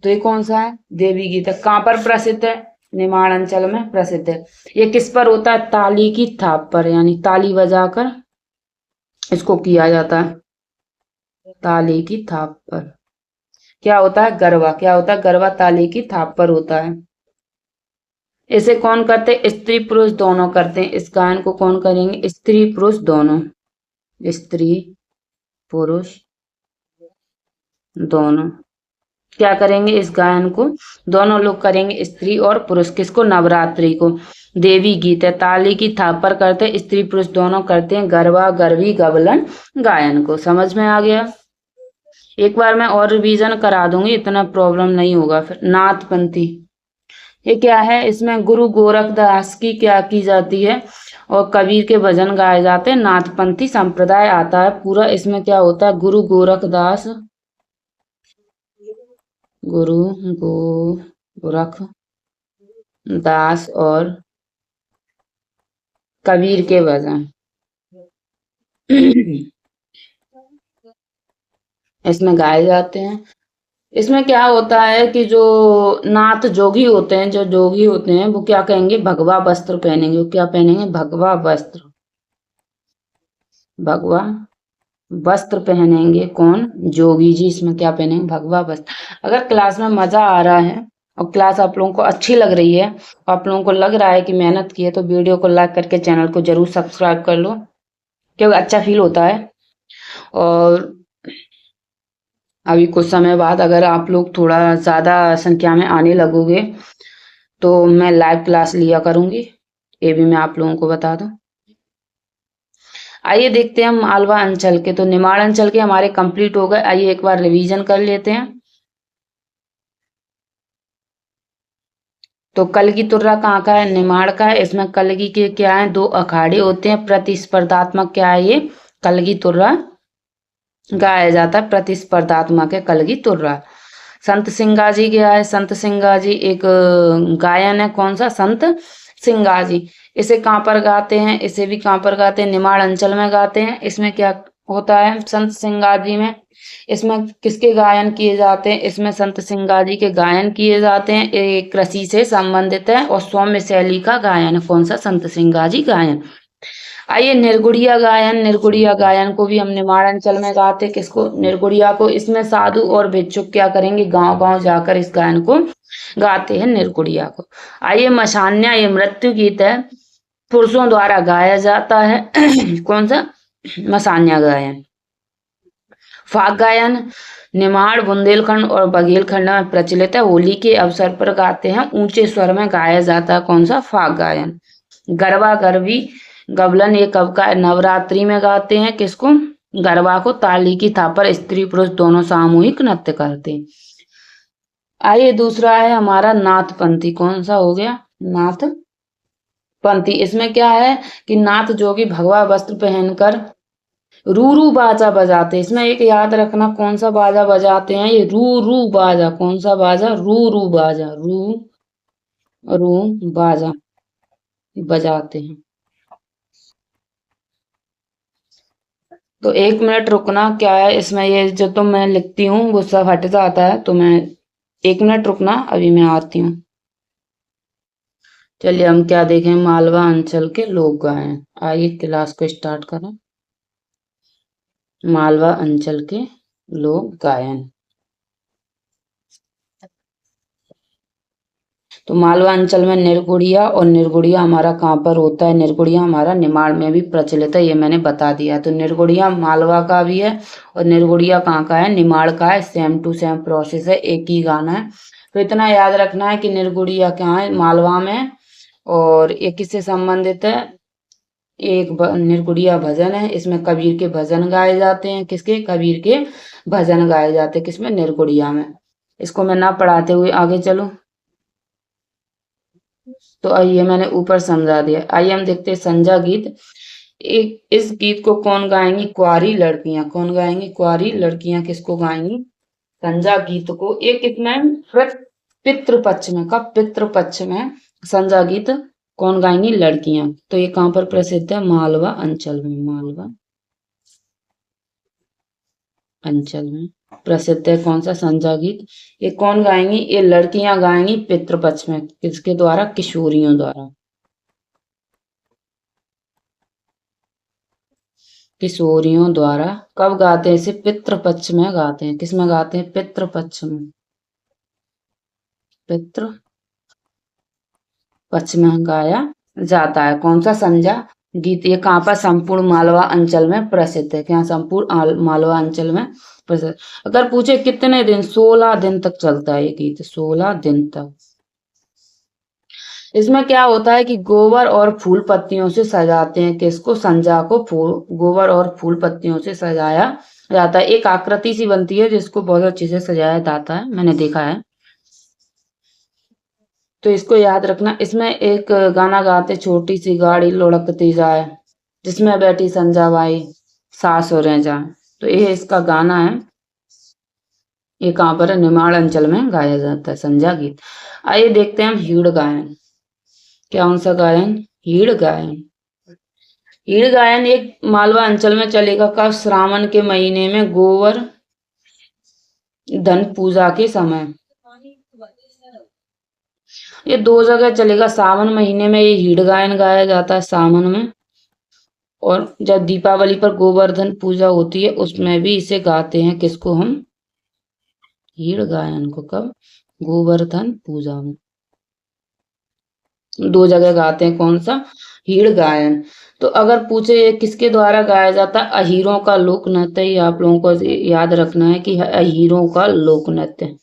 तो ये कौन सा है? देवी गीत है। कहाँ पर प्रसिद्ध है? निमाड़ अंचल में प्रसिद्ध है। ये किस पर होता है? ताली की थाप पर, यानी ताली बजाकर इसको किया जाता है। ताली की थाप पर क्या होता है? गरबा। क्या होता है? गरबा ताली की थाप पर होता है। इसे कौन करते? स्त्री पुरुष दोनों करते हैं। इस गायन को कौन करेंगे? स्त्री पुरुष दोनों। स्त्री पुरुष दोनों क्या करेंगे? इस गायन को दोनों लोग करेंगे, स्त्री और पुरुष। किसको? नवरात्रि को। देवी गीत है। ताली की थाप पर करते हैं, स्त्री पुरुष दोनों करते हैं गरबा, गरबी, गवलन गायन को। समझ में आ गया? एक बार मैं और रिवीजन करा दूंगी, इतना प्रॉब्लम नहीं होगा फिर। नाथपंथी ये क्या है? इसमें गुरु गोरखदास की क्या की जाती है और कबीर के भजन गाए जाते हैं। नाथपंथी संप्रदाय आता है पूरा। इसमें क्या होता है? गुरु गोरखदास, गुरु गोरखदास और कबीर के भजन इसमें गाए जाते हैं। इसमें क्या होता है कि जो नाथ जोगी होते हैं, जो जोगी होते हैं, वो क्या कहेंगे? भगवा वस्त्र पहनेंगे। वो क्या पहनेंगे? भगवा वस्त्र। भगवा वस्त्र पहनेंगे। कौन? जोगी जी। इसमें क्या पहनेंगे? भगवा वस्त्र। अगर क्लास में मजा आ रहा है और क्लास आप लोगों को अच्छी लग रही है, आप लोगों को लग रहा है कि मेहनत की है, तो वीडियो को लाइक करके चैनल को जरूर सब्सक्राइब कर लो, क्योंकि अच्छा फील होता है। और अभी कुछ समय बाद अगर आप लोग थोड़ा ज़्यादा संख्या में आने लगोगे तो मैं लाइव क्लास लिया करूँगी। ये भी मैं आप लोगों को बता दूँ। आइए देखते हैं हम मालवा अंचल के। तो निमाड़ अंचल के हमारे कंप्लीट हो गए। आइए एक बार रिवीजन कर लेते हैं। तो कलगी तुर्रा कहाँ का है? निमाड़ का है। इसमें कलगी के क्या है? 2 अखाड़े होते हैं। प्रतिस्पर्धात्मक क्या है ये? कलगी तुर्रा गाया जाता है प्रतिस्पर्धात्मक है कलगी तुर्रा। संत सिंगाजी क्या है? संत सिंगाजी एक गायन है। कौन सा? संत सिंगाजी। इसे कहाँ पर गाते हैं? इसे भी कहाँ पर गाते हैं? निमाड़ अंचल में गाते हैं। इसमें क्या होता है संत सिंगाजी में? इसमें किसके गायन किए जाते हैं? इसमें संत सिंगाजी के गायन किए जाते हैं। ये कृषि से संबंधित है और सौम्य शैली का गायन है। कौन सा? संत सिंगाजी गायन। आइए निर्गुड़िया गायन। निर्गुड़िया गायन को भी हम निमाड़ अंचल में गाते। किसको? निर्गुड़िया को। इसमें साधु और भिक्षुक क्या करेंगे? गांव गांव जाकर इस गायन को गाते हैं, निर्गुड़िया को। आइए मशान्या, ये मृत्यु गीत है, पुरुषों द्वारा गाया जाता है। कौन सा? मशान्या गायन। फाग गायन निमाड़, बुंदेलखंड और बघेलखंड में प्रचलित है। होली के अवसर पर गाते हैं, ऊंचे स्वर में गाया जाता है। कौन सा? फाग गायन। गरबा गरबी गबलन ये कब का? नवरात्रि में गाते हैं। किसको? गरबा को। ताली की थाप पर स्त्री पुरुष दोनों सामूहिक नृत्य करते हैं। आइए दूसरा है हमारा नाथ पंथी। कौन सा हो गया? नाथ पंथी। इसमें क्या है कि नाथ जोगी भगवा वस्त्र पहनकर रू रू बाजा बजाते हैं। इसमें एक याद रखना, कौन सा बाजा बजाते हैं? ये रू रू बाजा। कौन सा बाजा? रू रू बाजा। रू रू बाजा बजाते हैं। तो 1 मिनट रुकना। क्या है इसमें? ये जो तो मैं लिखती हूँ वो सब हट जाता है, तो मैं 1 मिनट रुकना, अभी मैं आती हूँ। चलिए हम क्या देखें? मालवा अंचल के लोक गायन। आइए क्लास को स्टार्ट करें। मालवा अंचल के लोक गायन। तो मालवा अंचल में निर्गुड़िया, और निर्गुड़िया हमारा कहाँ पर होता है? निर्गुड़िया हमारा निमाड़ में भी प्रचलित है, ये मैंने बता दिया। तो निर्गुड़िया मालवा का भी है और निर्गुड़िया कहाँ का है? निमाड़ का है। सेम टू सेम प्रोसेस है, एक ही गाना है। तो इतना याद रखना है कि निर्गुड़िया कहाँ है? मालवा में। और ये किससे संबंधित है? एक निर्गुड़िया भजन है। इसमें कबीर के भजन गाए जाते हैं। किसके? कबीर के भजन गाए जाते हैं। किसमें? निर्गुड़िया में। इसको मैं ना पढ़ाते हुए आगे चलो। तो आइए मैंने ऊपर समझा दिया। आइए हम देखते हैं संजा गीत। एक इस गीत को कौन गाएंगी? कुंवारी लड़कियां। कौन गाएंगी? कुंवारी लड़कियां। किसको गाएंगी? संजा गीत को। एक इसमें पितृ पक्ष में, कब? पितृ पक्ष में संजा गीत कौन गाएंगी? लड़कियां। तो ये कहाँ पर प्रसिद्ध है? मालवा अंचल में। मालवा अंचल में प्रसिद्ध है। कौन सा? संजा गीत। ये कौन गाएंगी? ये लड़कियां गाएंगी पितृपक्ष में। किसके द्वारा? किशोरियों द्वारा। किशोरियों द्वारा। कब गाते हैं इसे? पितृपक्ष में गाते हैं। किस में गाते हैं? पितृपक्ष में। पितृ पक्ष में गाया जाता है। कौन सा? संजा गीत। ये कहाँ पर? संपूर्ण मालवा अंचल में प्रसिद्ध है। क्या? संपूर्ण मालवा अंचल में प्रसिद्ध। अगर पूछे कितने दिन? 16 दिन तक चलता है ये गीत। 16 दिन तक। इसमें क्या होता है कि गोबर और फूल पत्तियों से सजाते हैं। किसको? संजा को फूल, गोबर और फूल पत्तियों से सजाया जाता है। एक आकृति सी बनती है जिसको बहुत अच्छे से सजाया जाता है, मैंने देखा है। तो इसको याद रखना। इसमें एक गाना गाते, छोटी सी गाड़ी लुढ़कती जाए, जिसमें बैठी संजा बाई, सास हो रहे जाए। तो ये इसका गाना है। ये कहाँ पर है? निमाड़ अंचल में गाया जाता है संजा गीत। आइए देखते हैं हम हीड़ गायन। कौन सा गायन? हीड़ गायन। हीड़ गायन एक मालवा अंचल में चलेगा। कब? श्रावण के महीने में गोवर धन पूजा के समय। ये 2 जगह चलेगा। सावन महीने में ये हीड़ गायन गाया जाता है, सावन में। और जब दीपावली पर गोवर्धन पूजा होती है उसमें भी इसे गाते हैं। किसको हम? हीड़ गायन को। कब? गोवर्धन पूजा में। 2 जगह गाते हैं। कौन सा? हीड़ गायन। तो अगर पूछे ये किसके द्वारा गाया जाता है? अहीरों का लोक नृत्य। ही आप लोगों को याद रखना है कि अहीरों का लोक नृत्य,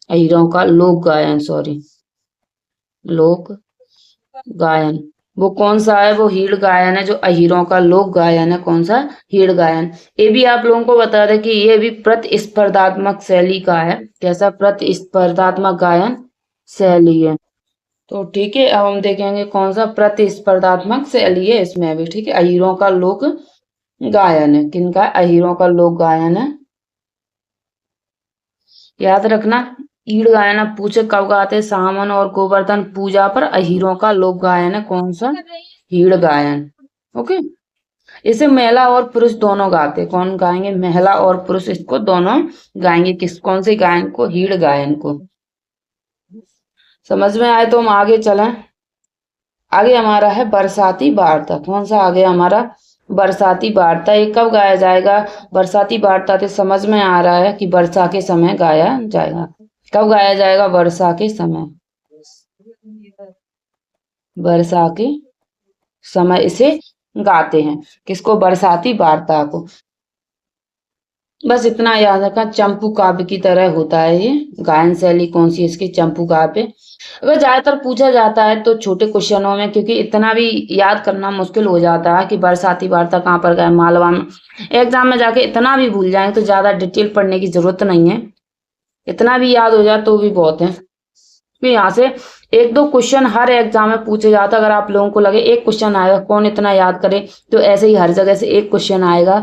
अहीरों का लोक गायन, सॉरी, लोक गायन। वो कौन सा है? वो हीड़ गायन है, जो अहीरों का लोक गायन है। कौन सा? हीड़ गायन। ये भी आप लोगों को बता दें कि ये भी प्रतिस्पर्धात्मक शैली का है। कैसा? प्रतिस्पर्धात्मक गायन शैली है। तो ठीक है, अब हम देखेंगे कौन सा प्रतिस्पर्धात्मक शैली है इसमें भी। ठीक है, अहीरों का लोक गायन है। किनका? अहीरों का लोक गायन है। याद रखना, ईड़ गायन अब पूछे कब गाते? सावन और गोवर्धन पूजा पर अहीरों का लोक गायन है कौन सा? हीड़ गायन। ओके। इसे महिला और पुरुष दोनों गाते। कौन गाएंगे? महिला और पुरुष इसको दोनों गाएंगे। किस कौन से गायन को? हीड़ गायन को। समझ में आए तो हम आगे चलें। आगे हमारा है बरसाती वार्ता। कौन सा आगे हमारा? बरसाती वार्ता। ये कब गाया जाएगा? बरसाती वार्ता तो समझ में आ रहा है कि वर्षा के समय गाया जाएगा। कब गाया जाएगा? वर्षा के समय। वर्षा के समय इसे गाते हैं। किसको? बरसाती वार्ता को। बस इतना याद रखा, चंपू काव्य की तरह होता है ये। गायन शैली कौन सी है इसकी? चंपू काव्य। अगर ज्यादातर पूछा जाता है तो छोटे क्वेश्चनों में, क्योंकि इतना भी याद करना मुश्किल हो जाता है कि बरसाती वार्ता कहाँ पर गाय? मालवा में। एग्जाम में जाके इतना भी भूल जाए तो ज्यादा डिटेल पढ़ने की जरूरत नहीं है। इतना भी याद हो जाए तो भी बहुत है। तो यहाँ से एक दो क्वेश्चन हर एग्जाम में पूछे जाता है। अगर आप लोगों को लगे एक क्वेश्चन आएगा, कौन इतना याद करे, तो ऐसे ही हर जगह से एक क्वेश्चन आएगा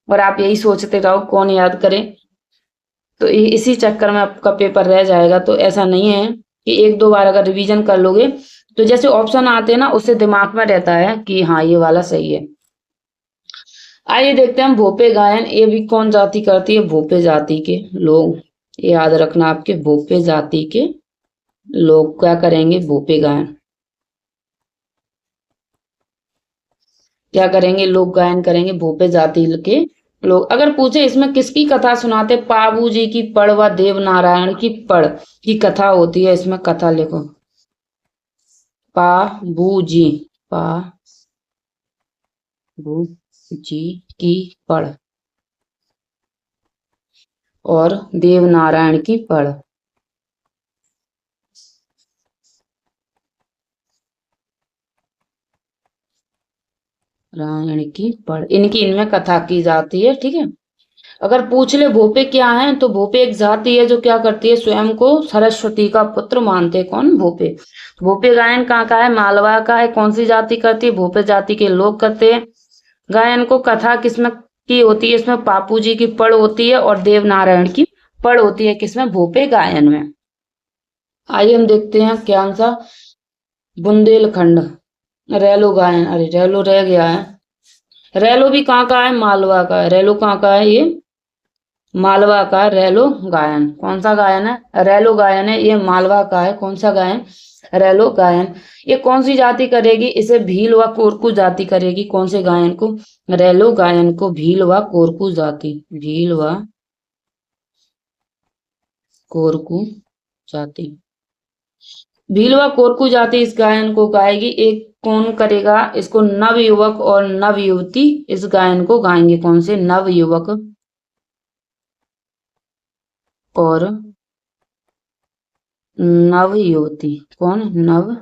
और आप यही सोचते रहो कौन याद करे, तो इसी चक्कर में आपका पेपर रह जाएगा। तो ऐसा नहीं है कि एक दो बार अगर रिवीजन कर लोगे तो जैसे ऑप्शन आते हैं ना, उससे दिमाग में रहता है कि हाँ ये वाला सही है। आइए देखते हैं हम भोपे गायन। ये भी कौन जाति करती है? भोपे जाति के लोग। ये याद रखना, आपके भोपे जाति के लोग क्या करेंगे? भोपे गायन क्या करेंगे? लोक गायन करेंगे भोपे जाति के लोग। अगर पूछे इसमें किसकी कथा सुनाते? पाबू जी की पड़ व देव नारायण की पड़ की कथा होती है। इसमें कथा लिखो। पाबू जी, पाबू जी की पड़ और देव नारायण की पड़। नारायण की पड़, इनकी इनमें कथा की जाती है। ठीक है। अगर पूछ ले भोपे क्या है, तो भोपे एक जाति है जो क्या करती है? स्वयं को सरस्वती का पुत्र मानते हैं। कौन? भोपे। भोपे गायन कहाँ का है? मालवा का है। कौन सी जाति करती है? भोपे जाति के लोग करते हैं। गायन को कथा किसमें की होती है? इसमें पापू जी की पड़ होती है और देव नारायण की पड़ होती है। किसमें? भोपे गायन में। आइए हम देखते हैं क्या आंसर। बुंदेलखंड। रैलो गायन, अरे रैलो रह गया है। रैलो भी कहाँ का है? मालवा का है। रैलो कहाँ का है? ये मालवा का। रैलो गायन कौन सा गायन है? रैलो गायन है। ये मालवा का है। कौन सा गायन? रैलो गायन। ये कौन सी जाति करेगी? इसे भील व कोरकू जाति करेगी। कौन से गायन को? रैलो गायन को भील व कोरकू जाति। भील व कोरकू जाति। भील व कोरकू जाति इस गायन को गाएगी। एक कौन करेगा इसको? नव युवक और नव युवती इस गायन को गाएंगे। कौन से? नव युवक और नव युवती। कौन? नव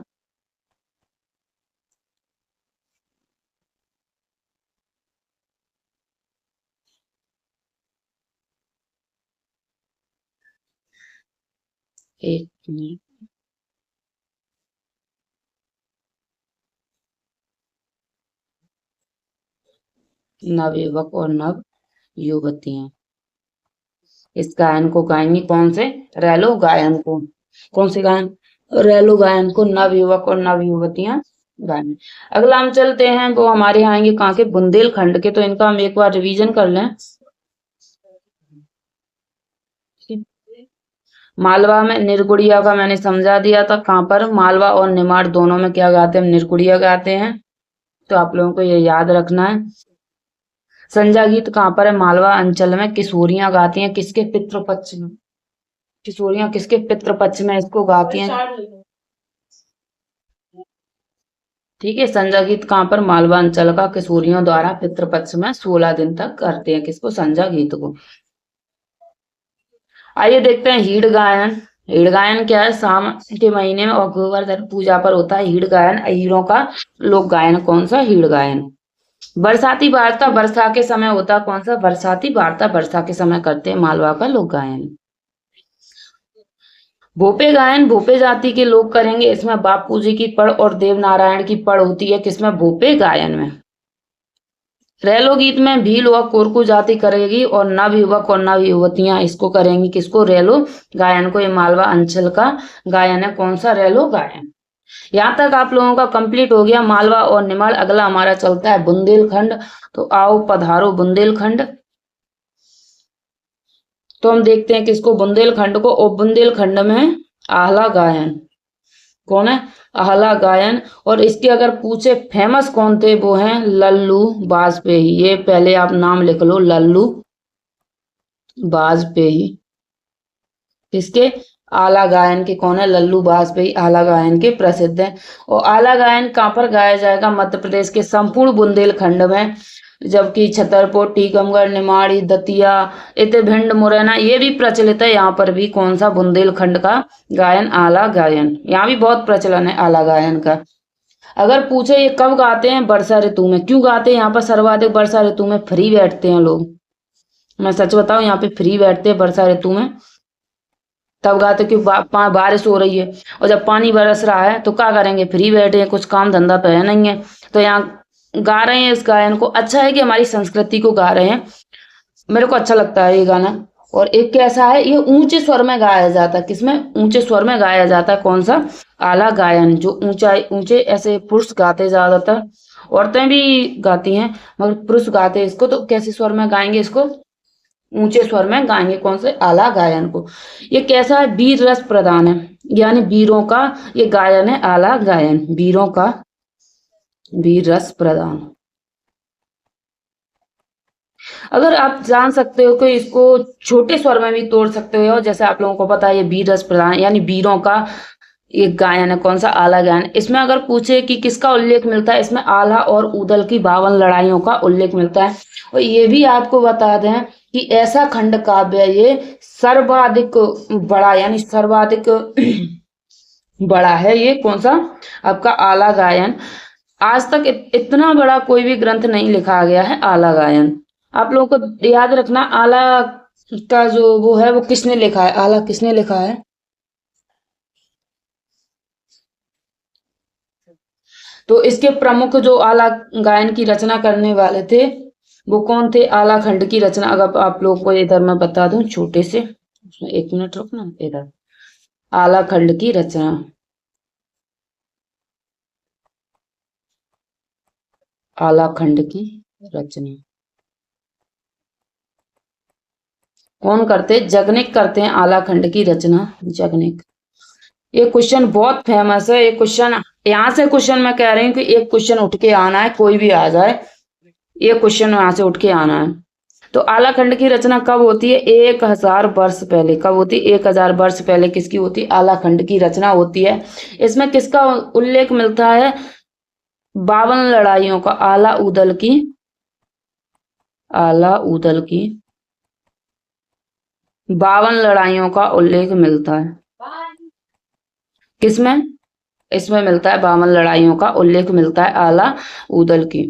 एक मिनट। नव युवक और नव युवतियां इस गायन को गाएंगी। कौन से? रैलो गायन को। कौन से गायन? रैलो गायन को नव युवक और नव युवतियां गाएंगे। अगला हम चलते हैं, वो हमारे यहाँ आएंगे कहाँ के? बुंदेलखंड के। तो इनका हम एक बार रिवीजन कर लें। मालवा में निर्गुड़िया का मैंने समझा दिया था। कहाँ पर? मालवा और निमाड़ दोनों में क्या गाते हैं? निर्गुड़िया गाते हैं। तो आप लोगों को ये याद रखना है। संजा गीत कहाँ पर है? मालवा अंचल में। किशोरियां गाती हैं किसके? पितृपक्ष में। किशोरियां किसके? पितृपक्ष में इसको गाती हैं। ठीक है। संजा गीत कहाँ पर? मालवा अंचल का किशोरियों द्वारा पितृपक्ष में 16 दिन तक करते हैं। किसको? संजा गीत को। आइए देखते हैं हीड़ गायन। हीड़ गायन क्या है? सावन के महीने में और गोवर्धन पूजा पर होता है हीड़ गायन। अहीरों का लोक गायन। कौन सा? हीड़ गायन। बरसाती वार्ता वर्षा के समय होता। कौन सा? बरसाती वार्ता वर्षा के समय करते हैं। मालवा का लोक गायन। भोपे गायन भोपे जाति के लोग करेंगे। इसमें बापू जी की पड़ और देव नारायण की पड़ होती है। किसमें? भोपे गायन में। रैलो गीत में भील व कोरकू जाति करेगी और नव युवक और नव युवतियां इसको करेंगी, किसको? रैलो गायन को। ये मालवा अंचल का गायन है, कौन सा? रैलो गायन। यहाँ तक आप लोगों का कंप्लीट हो गया मालवा और निमाड़। अगला हमारा चलता है बुंदेलखंड। तो आओ पधारो बुंदेलखंड। तो हम देखते हैं किसको? बुंदेलखंड को। और बुंदेलखंड में आहला गायन, कौन है? आहला गायन। और इसके अगर पूछे फेमस कौन थे, वो हैं लल्लू वाजपेयी। ये पहले आप नाम लिख लो, लल्लू वाजपेयी। किसके? आला गायन के। कौन है? लल्लू वाजपेयी आला गायन के प्रसिद्ध हैं। और आला गायन कहाँ पर गाया जाएगा? मध्य प्रदेश के संपूर्ण बुंदेलखंड में। जबकि छतरपुर, टीकमगढ़, निमाड़ी, दतिया, इतने भिंड, मुरैना ये भी प्रचलित है। यहाँ पर भी कौन सा? बुंदेलखंड का गायन, आला गायन। यहाँ भी बहुत प्रचलन है आला गायन का। अगर पूछे ये कब गाते हैं? वर्षा ऋतु में। क्यों गाते हैं यहाँ पर सर्वाधिक? वर्षा ऋतु में फ्री बैठते हैं लोग। मैं सच बताऊं, यहाँ पे फ्री बैठते हैं वर्षा ऋतु में, तब गाते। क्यों? बारिश हो रही है और जब पानी बरस रहा है तो क्या करेंगे? फ्री बैठे हैं, कुछ काम धंधा तो है नहीं है, तो यहाँ गा रहे हैं इस गायन को। अच्छा है कि हमारी संस्कृति को गा रहे हैं, मेरे को अच्छा लगता है ये गाना। और एक कैसा है, ये ऊंचे स्वर में गाया जाता है। किसमें? ऊंचे स्वर में गाया जाता है। कौन सा? आला गायन। जो ऊंचाई ऊंचे ऐसे पुरुष गाते, ज्यादातर औरतें भी गाती हैं मगर पुरुष गाते हैं इसको। तो कैसे स्वर में गाएंगे इसको? ऊंचे स्वर में गाएंगे। कौन से? आला गायन को। ये कैसा है? वीर रस प्रधान है, यानी वीरों का ये गायन है, आला गायन। वीरों का वीर रस प्रधान। अगर आप जान सकते हो कि इसको छोटे स्वर में भी तोड़ सकते हो, जैसे आप लोगों को पता है ये वीर रस प्रधान यानी वीरों का ये गायन है। कौन सा? आला गायन। इसमें अगर पूछे कि किसका उल्लेख मिलता है, इसमें आल्हा और ऊदल की 52 लड़ाइयों का उल्लेख मिलता है। और ये भी आपको बता दें कि ऐसा खंड काव्य ये सर्वाधिक बड़ा यानी सर्वाधिक बड़ा है। ये कौन सा? आपका आला गायन। आज तक इतना बड़ा कोई भी ग्रंथ नहीं लिखा गया है, आला गायन। आप लोगों को याद रखना, आला का जो वो है वो किसने लिखा है? आला किसने लिखा है? तो इसके प्रमुख जो आला गायन की रचना करने वाले थे वो कौन थे? आला खंड की रचना अगर आप लोग को इधर मैं बता दूं छोटे से, एक मिनट रुकना। इधर आला खंड की रचना, आला खंड की रचना कौन करते? जगनिक करते हैं आला खंड की रचना, जगनिक। ये क्वेश्चन बहुत फेमस है। ये क्वेश्चन यहाँ से क्वेश्चन मैं कह रही हूँ कि एक क्वेश्चन उठ के आना है, कोई भी आ जाए, ये क्वेश्चन यहाँ से उठ के आना है। तो आला खंड की रचना कब होती है? 1000 वर्ष पहले। कब होती है? 1000 वर्ष पहले किसकी होती है? आला खंड की रचना होती है। इसमें किसका उल्लेख मिलता है? 52 लड़ाइयों का। आला ऊदल की, आला ऊदल की 52 लड़ाइयों का उल्लेख मिलता है। किसमें? इसमें मिलता है 52 लड़ाइयों का उल्लेख मिलता है आला ऊदल की।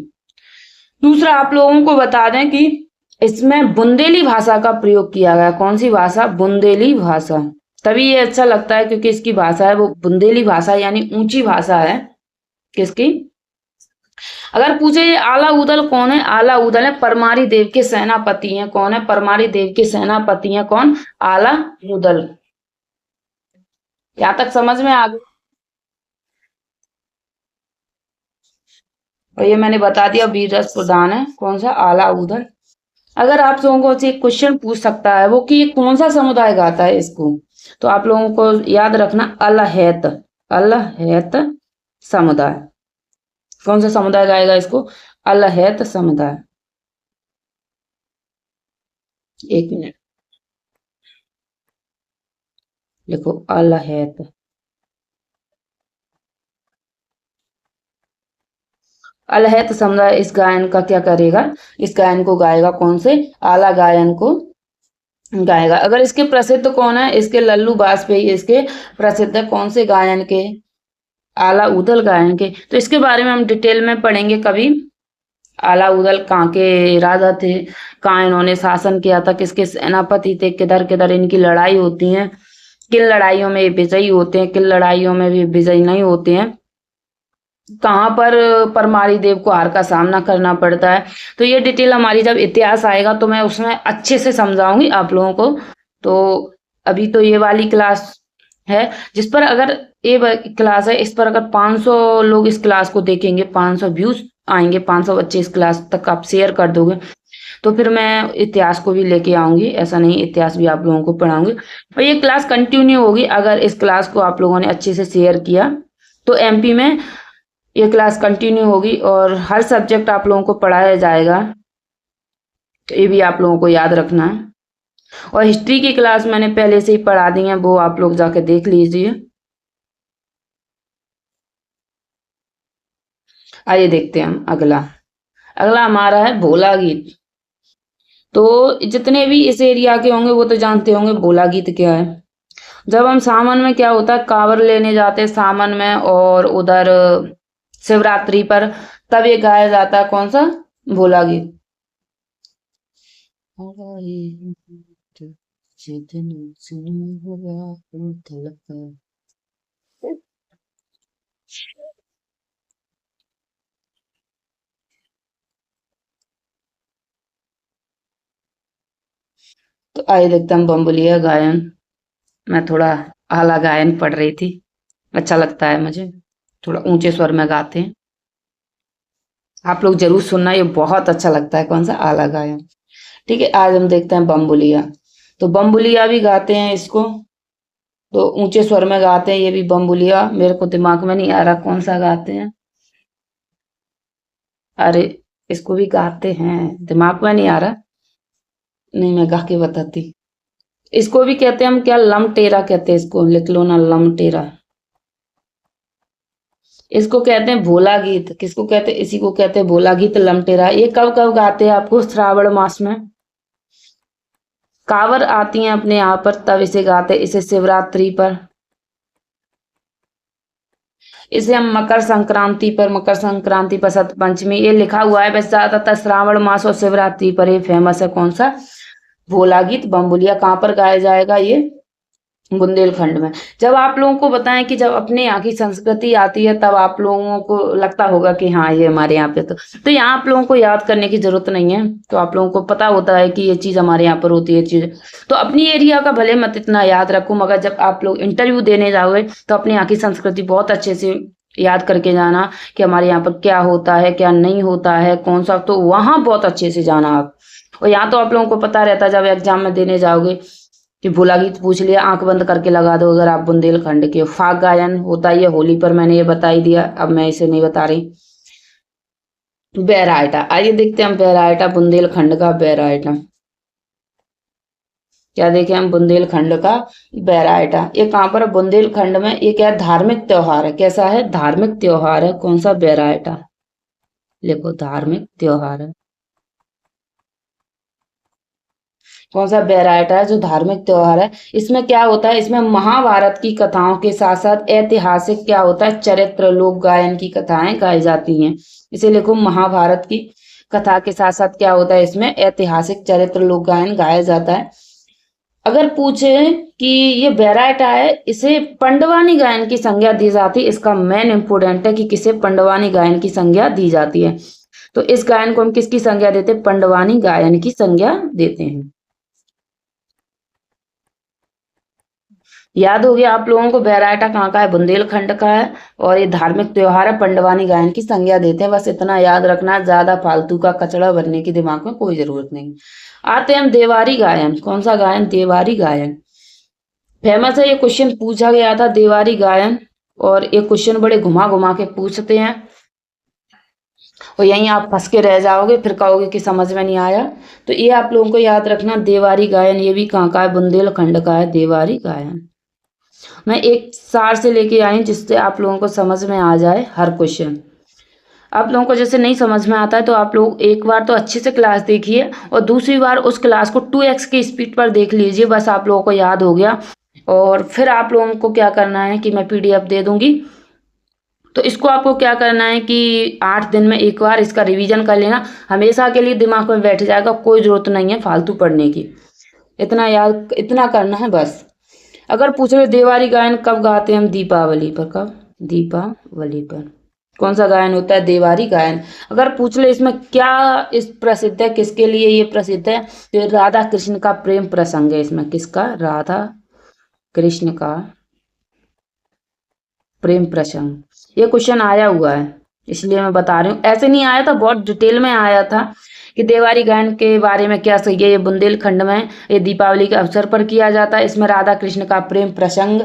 दूसरा आप लोगों को बता दें कि इसमें बुंदेली भाषा का प्रयोग किया गया। कौन सी भाषा? बुंदेली भाषा। तभी ये अच्छा लगता है क्योंकि इसकी भाषा है वो बुंदेली भाषा यानी ऊंची भाषा है। किसकी? अगर पूछे ये आला ऊदल कौन है? आला ऊदल है परमारी देव के सेनापति हैं। कौन है? परमारी देव के सेनापति हैं। कौन? आला ऊदल। यहां तक समझ में आ गया? और ये मैंने बता दिया वीर रस प्रधान है। कौन सा? आला ऊदल। अगर आप लोगों को से क्वेश्चन पूछ सकता है वो कि ये कौन सा समुदाय गाता है इसको, तो आप लोगों को याद रखना अलहैत, अलहैत समुदाय। कौन सा समुदाय गाएगा इसको? अलहैत समुदाय। एक मिनट लिखो, अलहैत। अलहैत समुदाय इस गायन का क्या करेगा? इस गायन को गाएगा। कौन से? आला गायन को गाएगा। अगर इसके प्रसिद्ध कौन है? इसके लल्लू वाजपेयी इसके प्रसिद्ध है। कौन से गायन के? आला ऊदल गायन के। तो इसके बारे में हम डिटेल में पढ़ेंगे कभी। आला ऊदल कहाँ के राजा थे, कहाँ इन्होंने शासन किया था, किसके सेनापति थे, किधर किधर इनकी लड़ाई होती है, किन लड़ाइयों में विजयी होते हैं, किन लड़ाइयों में भी विजयी नहीं होते हैं। कहाँ पर परमारी देव को हार का सामना करना पड़ता है। तो ये डिटेल हमारी जब इतिहास आएगा तो मैं उसमें अच्छे से समझाऊंगी आप लोगों को। तो अभी तो ये वाली क्लास है जिस पर अगर क्लास है, इस पर अगर 500 लोग इस क्लास को देखेंगे, 500 व्यूज आएंगे, 500 बच्चे इस क्लास तक आप शेयर कर दोगे, तो फिर मैं इतिहास को भी लेके आऊंगी। ऐसा नहीं, इतिहास भी आप लोगों को पढ़ाऊंगी और ये क्लास कंटिन्यू होगी। अगर इस क्लास को आप लोगों ने अच्छे से शेयर किया तो एमपी में ये क्लास कंटिन्यू होगी और हर सब्जेक्ट आप लोगों को पढ़ाया जाएगा। तो ये भी आप लोगों को याद रखना है। और हिस्ट्री की क्लास मैंने पहले से ही पढ़ा दी है, वो आप लोग जाके देख लीजिए। आइए देखते हैं हम अगला। अगला हमारा है भोला गीत। तो जितने भी इस एरिया के होंगे वो तो जानते होंगे भोला गीत क्या है। जब हम सावन में क्या होता है, कांवर लेने जाते हैं सावन में, और उधर शिवरात्रि पर तब ये गाया जाता है। कौन सा? भोला गीत। तो आइए देखते हैं हम बम्बुलिया गायन। मैं थोड़ा आला गायन पढ़ रही थी, अच्छा लगता है मुझे, थोड़ा ऊंचे स्वर में गाते हैं। आप लोग जरूर सुनना, ये बहुत अच्छा लगता है। कौन सा? आला गायन। ठीक है, आज हम देखते हैं बम्बुलिया। तो बम्बुलिया भी गाते हैं इसको, तो ऊंचे स्वर में गाते हैं ये भी बम्बुलिया। मेरे को दिमाग में नहीं आ रहा कौन सा गाते हैं। अरे, इसको भी गाते हैं, दिमाग में नहीं आ रहा। नहीं, मैं गा के बताती। इसको भी कहते हैं हम क्या, लमटेरा कहते हैं इसको, लिख लो ना, लमटेरा। इसको कहते हैं भोला गीत। किसको कहते हैं? इसी को कहते हैं भोला गीत, लमटेरा। ये कब कब गाते हैं आपको? श्रावण मास में कांवर आती हैं अपने यहाँ पर, तब इसे गाते हैं। इसे शिवरात्रि पर, इसे हम मकर संक्रांति पर, सत पंचमी, ये लिखा हुआ है। वैसे ज्यादातर श्रावण मास और शिवरात्रि पर ये फेमस है। कौन सा? भोला गीत, बम्बुलिया। कहाँ पर गाया जाएगा ये? बुंदेलखंड में। जब आप लोगों को बताएं कि जब अपने यहाँ की संस्कृति आती है तब आप लोगों को लगता होगा कि हाँ ये हमारे यहाँ पे, तो यहाँ आप लोगों को याद करने की जरूरत नहीं है। तो आप लोगों को पता होता है कि ये चीज हमारे यहाँ पर होती है। चीज तो अपनी एरिया का भले मत इतना याद रखो, मगर जब आप लोग इंटरव्यू देने जाओगे तो अपने यहाँ की संस्कृति बहुत अच्छे से याद करके जाना कि हमारे यहाँ पर क्या होता है, क्या नहीं होता है, कौन सा। तो वहां बहुत अच्छे से जाना आप। और यहाँ तो आप लोगों को पता रहता है, जब एग्जाम में देने जाओगे कि भोला गीत पूछ लिया, आंख बंद करके लगा दो अगर आप बुंदेलखंड के। फाग गायन होता है ये होली पर, मैंने ये बता ही दिया, अब मैं इसे नहीं बता रही। बैराइटा, आइए देखते हैं हम बैराइटा, बुंदेलखंड का बैराइटा। क्या देखें हम? बुंदेलखंड का बैराइटा। ये कहाँ पर है? बुंदेलखंड में। ये क्या है? धार्मिक त्योहार है। कैसा है? धार्मिक त्योहार है। कौन सा? बैराइटा। देखो, धार्मिक त्योहार है। कौन सा? बैराइटा है जो धार्मिक त्योहार है। इसमें क्या होता है? इसमें महाभारत की कथाओं के साथ साथ ऐतिहासिक क्या होता है, चरित्र लोक गायन की कथाएं गाई जाती हैं। इसे लिखो, महाभारत की कथा के साथ साथ क्या होता है, इसमें ऐतिहासिक चरित्र लोक गायन गाया जाता है। अगर पूछे कि ये बैराइटा है, इसे पंडवानी गायन की संज्ञा दी जाती है। इसका मेन इंपोर्टेंट है कि किसे पंडवानी गायन की संज्ञा दी जाती है। तो इस गायन को हम किसकी संज्ञा देते हैं? पंडवानी गायन की संज्ञा देते हैं। याद हो गया आप लोगों को? बैराइटा कहाँ का है? बुंदेलखंड का है। और ये धार्मिक त्योहार है, पंडवानी गायन की संज्ञा देते हैं। बस इतना याद रखना, ज्यादा फालतू का कचड़ा भरने की दिमाग में कोई जरूरत नहीं। आते हैं हम देवारी गायन। कौन सा गायन? देवारी गायन। फेमस है, ये क्वेश्चन पूछा गया था, देवारी गायन। और ये क्वेश्चन बड़े घुमा घुमा के पूछते हैं और यहीं आप फंस के रह जाओगे, फिर कहोगे कि समझ में नहीं आया। तो ये आप लोगों को याद रखना, देवारी गायन। ये भी कहाँ का है? बुंदेलखंड का है देवारी गायन। मैं एक सार से लेके आई हूँ जिससे आप लोगों को समझ में आ जाए हर क्वेश्चन। आप लोगों को जैसे नहीं समझ में आता है तो आप लोग एक बार तो अच्छे से क्लास देखिए और दूसरी बार उस क्लास को 2x की स्पीड पर देख लीजिए। बस आप लोगों को याद हो गया। और फिर आप लोगों को क्या करना है कि मैं पीडीएफ दे दूंगी, तो इसको आपको क्या करना है कि 8 दिन में एक बार इसका रिवीजन कर लेना, हमेशा के लिए दिमाग में बैठ जाएगा। कोई जरूरत नहीं है फालतू पढ़ने की, इतना याद, इतना करना है बस। अगर पूछ रहे देवारी गायन कब गाते हैं हम? दीपावली पर। कब? दीपावली पर। कौन सा गायन होता है? देवारी गायन। अगर पूछ ले इसमें क्या इस प्रसिद्ध है, किसके लिए ये प्रसिद्ध है, तो राधा कृष्ण का प्रेम प्रसंग है इसमें। किसका? राधा कृष्ण का प्रेम प्रसंग। ये क्वेश्चन आया हुआ है इसलिए मैं बता रही हूँ, ऐसे नहीं आया था, बहुत डिटेल में आया था कि देवारी गायन के बारे में क्या सही है। ये बुंदेलखंड में ये दीपावली के अवसर पर किया जाता है। इसमें राधा कृष्ण का प्रेम प्रसंग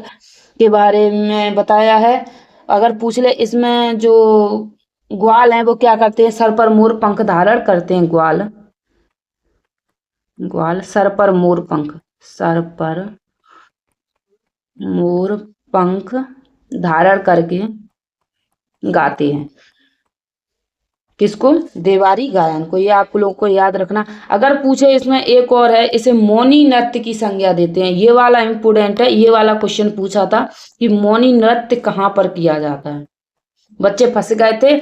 के बारे में बताया है। अगर पूछ ले इसमें जो ग्वाल हैं वो क्या करते हैं? सर पर मोर पंख धारण करते हैं ग्वाल। ग्वाल सर पर मोर पंख, सर पर मोर पंख धारण करके गाते हैं। किसको? देवारी गायन को। ये आप लोग को याद रखना। अगर पूछे इसमें एक और है, इसे मौनी नृत्य की संज्ञा देते हैं। ये वाला इंपोर्टेंट है, ये वाला क्वेश्चन पूछा था कि मौनी नृत्य कहाँ पर किया जाता है। बच्चे फंस गए थे,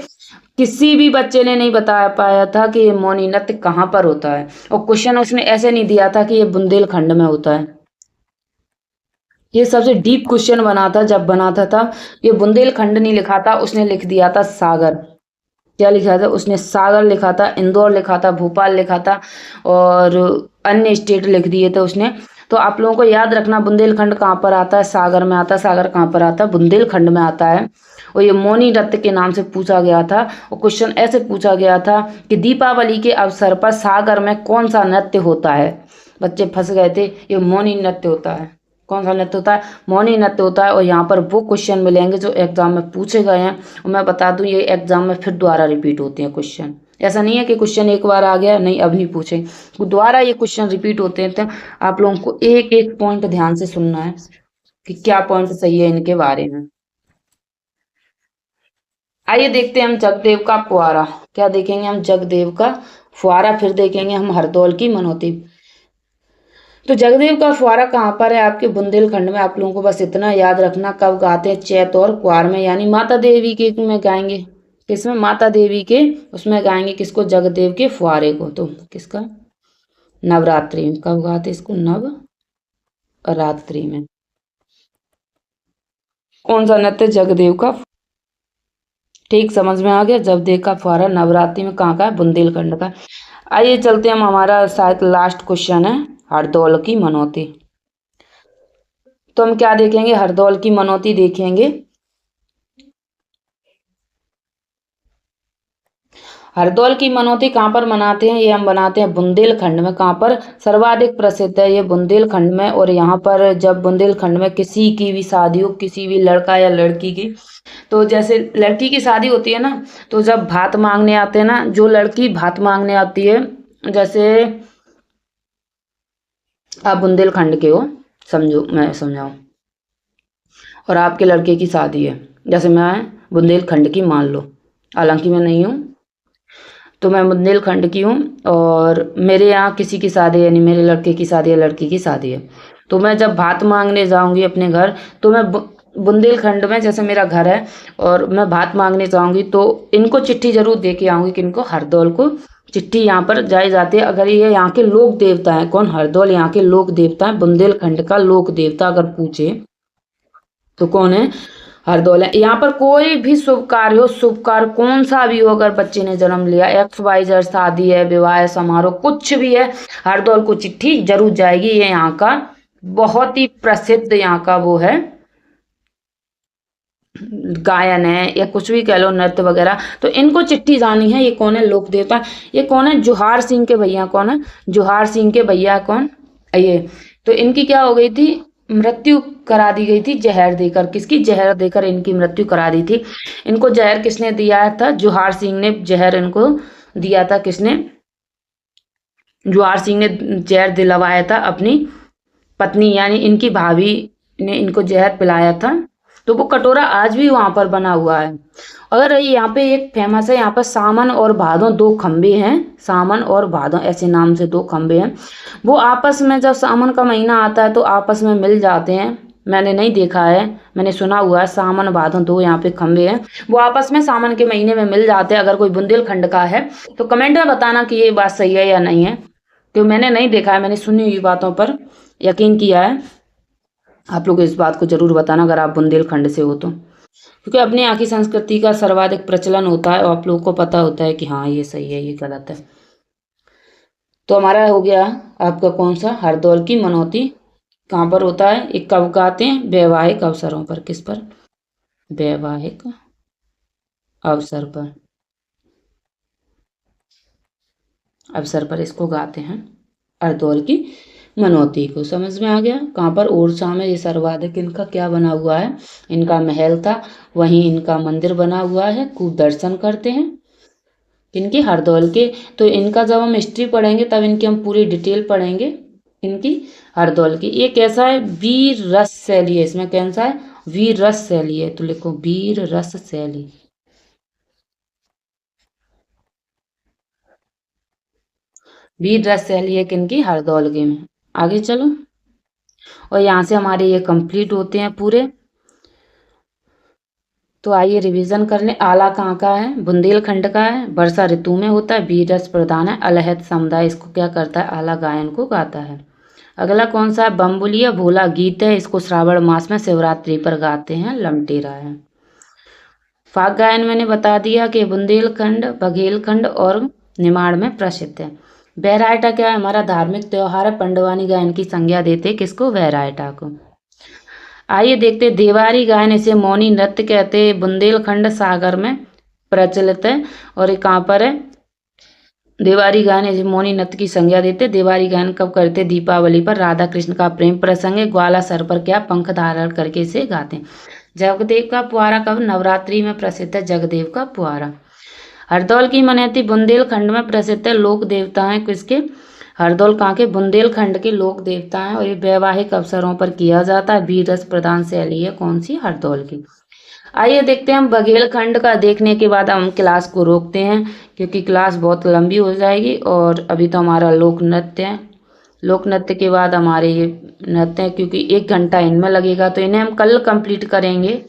किसी भी बच्चे ने नहीं बता पाया था कि ये मौनी नृत्य कहाँ पर होता है। और क्वेश्चन उसने ऐसे नहीं दिया था कि ये बुंदेलखंड में होता है। ये सबसे डीप क्वेश्चन बना था जब बनाता था। ये बुंदेलखंड नहीं लिखा था, उसने लिख दिया था सागर। क्या लिखा था उसने? सागर लिखा था, इंदौर लिखा था, भोपाल लिखा था और अन्य स्टेट लिख दिए थे उसने। तो आप लोगों को याद रखना बुंदेलखंड कहाँ पर आता है? सागर में आता है। सागर कहाँ पर आता है? बुंदेलखंड में आता है। और ये मौनी नृत्य के नाम से पूछा गया था। और क्वेश्चन ऐसे पूछा गया था कि दीपावली के अवसर पर सागर में कौन सा नृत्य होता है। बच्चे फंस गए थे, ये मौनी नृत्य होता है। कौन सा नृत्य होता है? मौनी नृत्य होता है। और यहाँ पर वो क्वेश्चन मिलेंगे जो एग्जाम में पूछे गए हैं। और मैं बता दूं ये एग्जाम में फिर दोबारा रिपीट होते हैं क्वेश्चन। ऐसा नहीं है कि क्वेश्चन एक बार आ गया नहीं अब नहीं पूछे, दोबारा ये क्वेश्चन रिपीट होते हैं। तो आप लोगों को एक एक पॉइंट ध्यान से सुनना है कि क्या पॉइंट सही है इनके बारे में। आइए देखते हैं हम जगदेव का फुहारा। क्या देखेंगे हम? जगदेव का फुहारा। फिर देखेंगे हम हरदौल की मनोती। तो जगदेव का फुहारा कहाँ पर है? आपके बुंदेलखंड में। आप लोगों को बस इतना याद रखना, कब गाते हैं? चैत और कुआर में, यानी माता देवी के में गाएंगे। किसमें? माता देवी के उसमें गाएंगे। किसको? जगदेव के फुहारे को। तो किसका? नवरात्रि में। कब गाते इसको? नवरात्रि में। कौन सा नृत्य? जगदेव का। ठीक समझ में आ गया। जगदेव का फुहारा नवरात्रि में कहाँ का है? बुंदेलखंड का। आइए चलते हम, हमारा शायद लास्ट क्वेश्चन है हरदौल की मनौती। तो हम क्या देखेंगे? हरदौल की मनौती देखेंगे। हरदौल की मनौती कहाँ पर मनाते हैं? ये हम बनाते हैं बुंदेलखंड में। कहाँ पर? सर्वाधिक प्रसिद्ध है ये बुंदेलखंड में। और यहाँ पर जब बुंदेलखंड में किसी की भी शादी हो, किसी भी लड़का या लड़की की, तो जैसे लड़की की शादी होती है ना, तो जब भात मांगने आते हैं ना, जो लड़की भात मांगने आती है, जैसे आप बुंदेलखंड के हो, समझो मैं समझाऊं, और आपके लड़के की शादी है, जैसे मैं बुंदेलखंड की मान लो, हालांकि मैं नहीं हूँ, तो मैं बुंदेलखंड की हूँ और मेरे यहाँ किसी की शादी है, यानी मेरे लड़के की शादी है, लड़की की शादी है, तो मैं जब भात मांगने जाऊंगी अपने घर, तो मैं बुंदेलखंड में, जैसे मेरा घर है और मैं भात मांगने जाऊंगी, तो इनको चिट्ठी जरूर दे के आऊंगी। किनको? हरदौल को चिट्ठी यहाँ पर जाई जाती है। अगर ये यहाँ के लोक देवता है, कौन? हरदौल यहाँ के लोक देवता है, बुंदेलखंड का लोक देवता अगर पूछे तो कौन है? हरदौल है। यहाँ पर कोई भी शुभ कार्य हो, शुभ कार्य कौन सा भी हो, अगर बच्चे ने जन्म लिया, XYZ शादी है, विवाह समारोह कुछ भी है, हरदौल को चिट्ठी जरूर जाएगी। ये यहाँ का बहुत ही प्रसिद्ध यहाँ का वो है, गायन है या कुछ भी कह लो, नृत्य वगैरह, तो इनको चिट्ठी जानी है। ये कौन है? लोक देवता। ये कौन है? जुहार सिंह के भैया। कौन है? जुहार सिंह के भैया। कौन? ये तो इनकी क्या हो गई थी? मृत्यु करा दी गई थी जहर देकर। किसकी? जहर देकर इनकी मृत्यु करा दी थी। इनको जहर किसने दिया था? जुहार सिंह ने जहर इनको दिया था। किसने? जुहार सिंह ने जहर दिलवाया था अपनी पत्नी, यानी इनकी भाभी ने इनको जहर पिलाया था। तो वो कटोरा आज भी वहां पर बना हुआ है। अगर यहाँ पे एक फेमस है, यहाँ पर सामन और भादों दो खंबे हैं। सामन और भादों ऐसे नाम से दो खंबे हैं। वो आपस में जब सावन का महीना आता है तो आपस में मिल जाते हैं। मैंने नहीं देखा है, मैंने सुना हुआ है। सामन भादों दो यहाँ पे खंबे हैं, वो आपस में सावन के महीने में मिल जाते हैं। अगर कोई बुंदेलखंड का है तो कमेंट में बताना कि ये बात सही है या नहीं है, क्योंकि मैंने नहीं देखा है, मैंने सुनी हुई बातों पर यकीन किया है। आप लोग इस बात को जरूर बताना अगर आप बुंदेलखंड से हो तो। क्योंकि अपने यहाँ की संस्कृति का सर्वाधिक प्रचलन होता है और आप लोगों को पता होता है कि हाँ ये सही है ये गलत है। तो हमारा हो गया आपका कौन सा, हरदौल की मनौती कहाँ पर होता है, एक कब गाते हैं, वैवाहिक अवसरों पर। किस पर, वैवाहिक अवसर पर, अवसर पर इसको गाते हैं हरदौल की मनौती को। समझ में आ गया। कहाँ पर, ओरछा में। ये सर्वाधिक इनका क्या बना हुआ है, इनका महल था, वहीं इनका मंदिर बना हुआ है, खूब दर्शन करते हैं इनकी, हरदौल के। तो इनका जब हम हिस्ट्री पढ़ेंगे तब इनकी हम पूरी डिटेल पढ़ेंगे इनकी, हरदौल की। ये कैसा है, वीर रस शैली है, इसमें कैसा है, वीर रस शैली है, तो लिखो वीर रस शैली। वीर रस शैली है किनकी, हरदौल के में। आगे चलो, और यहाँ से हमारे ये कंप्लीट होते हैं पूरे। तो आइए रिवीजन कर लें। आला कहाँ का है, बुंदेलखंड का है, वर्षा ऋतु में होता है, बीज रस प्रधान है, अलहद समुदाय इसको क्या करता है, आला गायन को गाता है। अगला कौन सा है, बम्बुलिया भोला गीत है, इसको श्रावण मास में शिवरात्रि पर गाते हैं, लमटेरा है। फाग गायन मैंने बता दिया कि बुंदेलखंड, बघेलखंड और निमाड़ में प्रसिद्ध है। बहराइटा क्या है, हमारा धार्मिक त्योहार है, पंडवानी गायन की संज्ञा देते किसको, बहराइटा को। आइए देखते हैं, देवारी गायन, इसे मौनी नृत्य कहते हैं, बुंदेलखंड सागर में प्रचलित है। और ये कहाँ पर है, देवारी गायन इसे मौनी नृत्य की संज्ञा देते। देवारी गायन कब करते, दीपावली पर, राधा कृष्ण का प्रेम प्रसंग है, ग्वाला सर पर क्या पंख धारण करके इसे गाते हैं। जगदेव का पुआरा कब, नवरात्रि में प्रसिद्ध है जगदेव का पुआरा। हरदौल की मनैती बुंदेलखंड में प्रसिद्ध है, लोक देवता हैं किसके, हरदौल कहाँ के, बुंदेलखंड के लोक देवता हैं, और ये वैवाहिक अवसरों पर किया जाता है, वीर रस प्रधान शैली है कौन सी, हरदौल की। आइए देखते हैं हम बघेलखंड का, देखने के बाद हम क्लास को रोकते हैं क्योंकि क्लास बहुत लंबी हो जाएगी, और अभी तो हमारा लोक नृत्य है। लोक नृत्य के बाद हमारे ये नृत्य है, क्योंकि 1 घंटा इनमें लगेगा, तो इन्हें हम कल कंप्लीट करेंगे।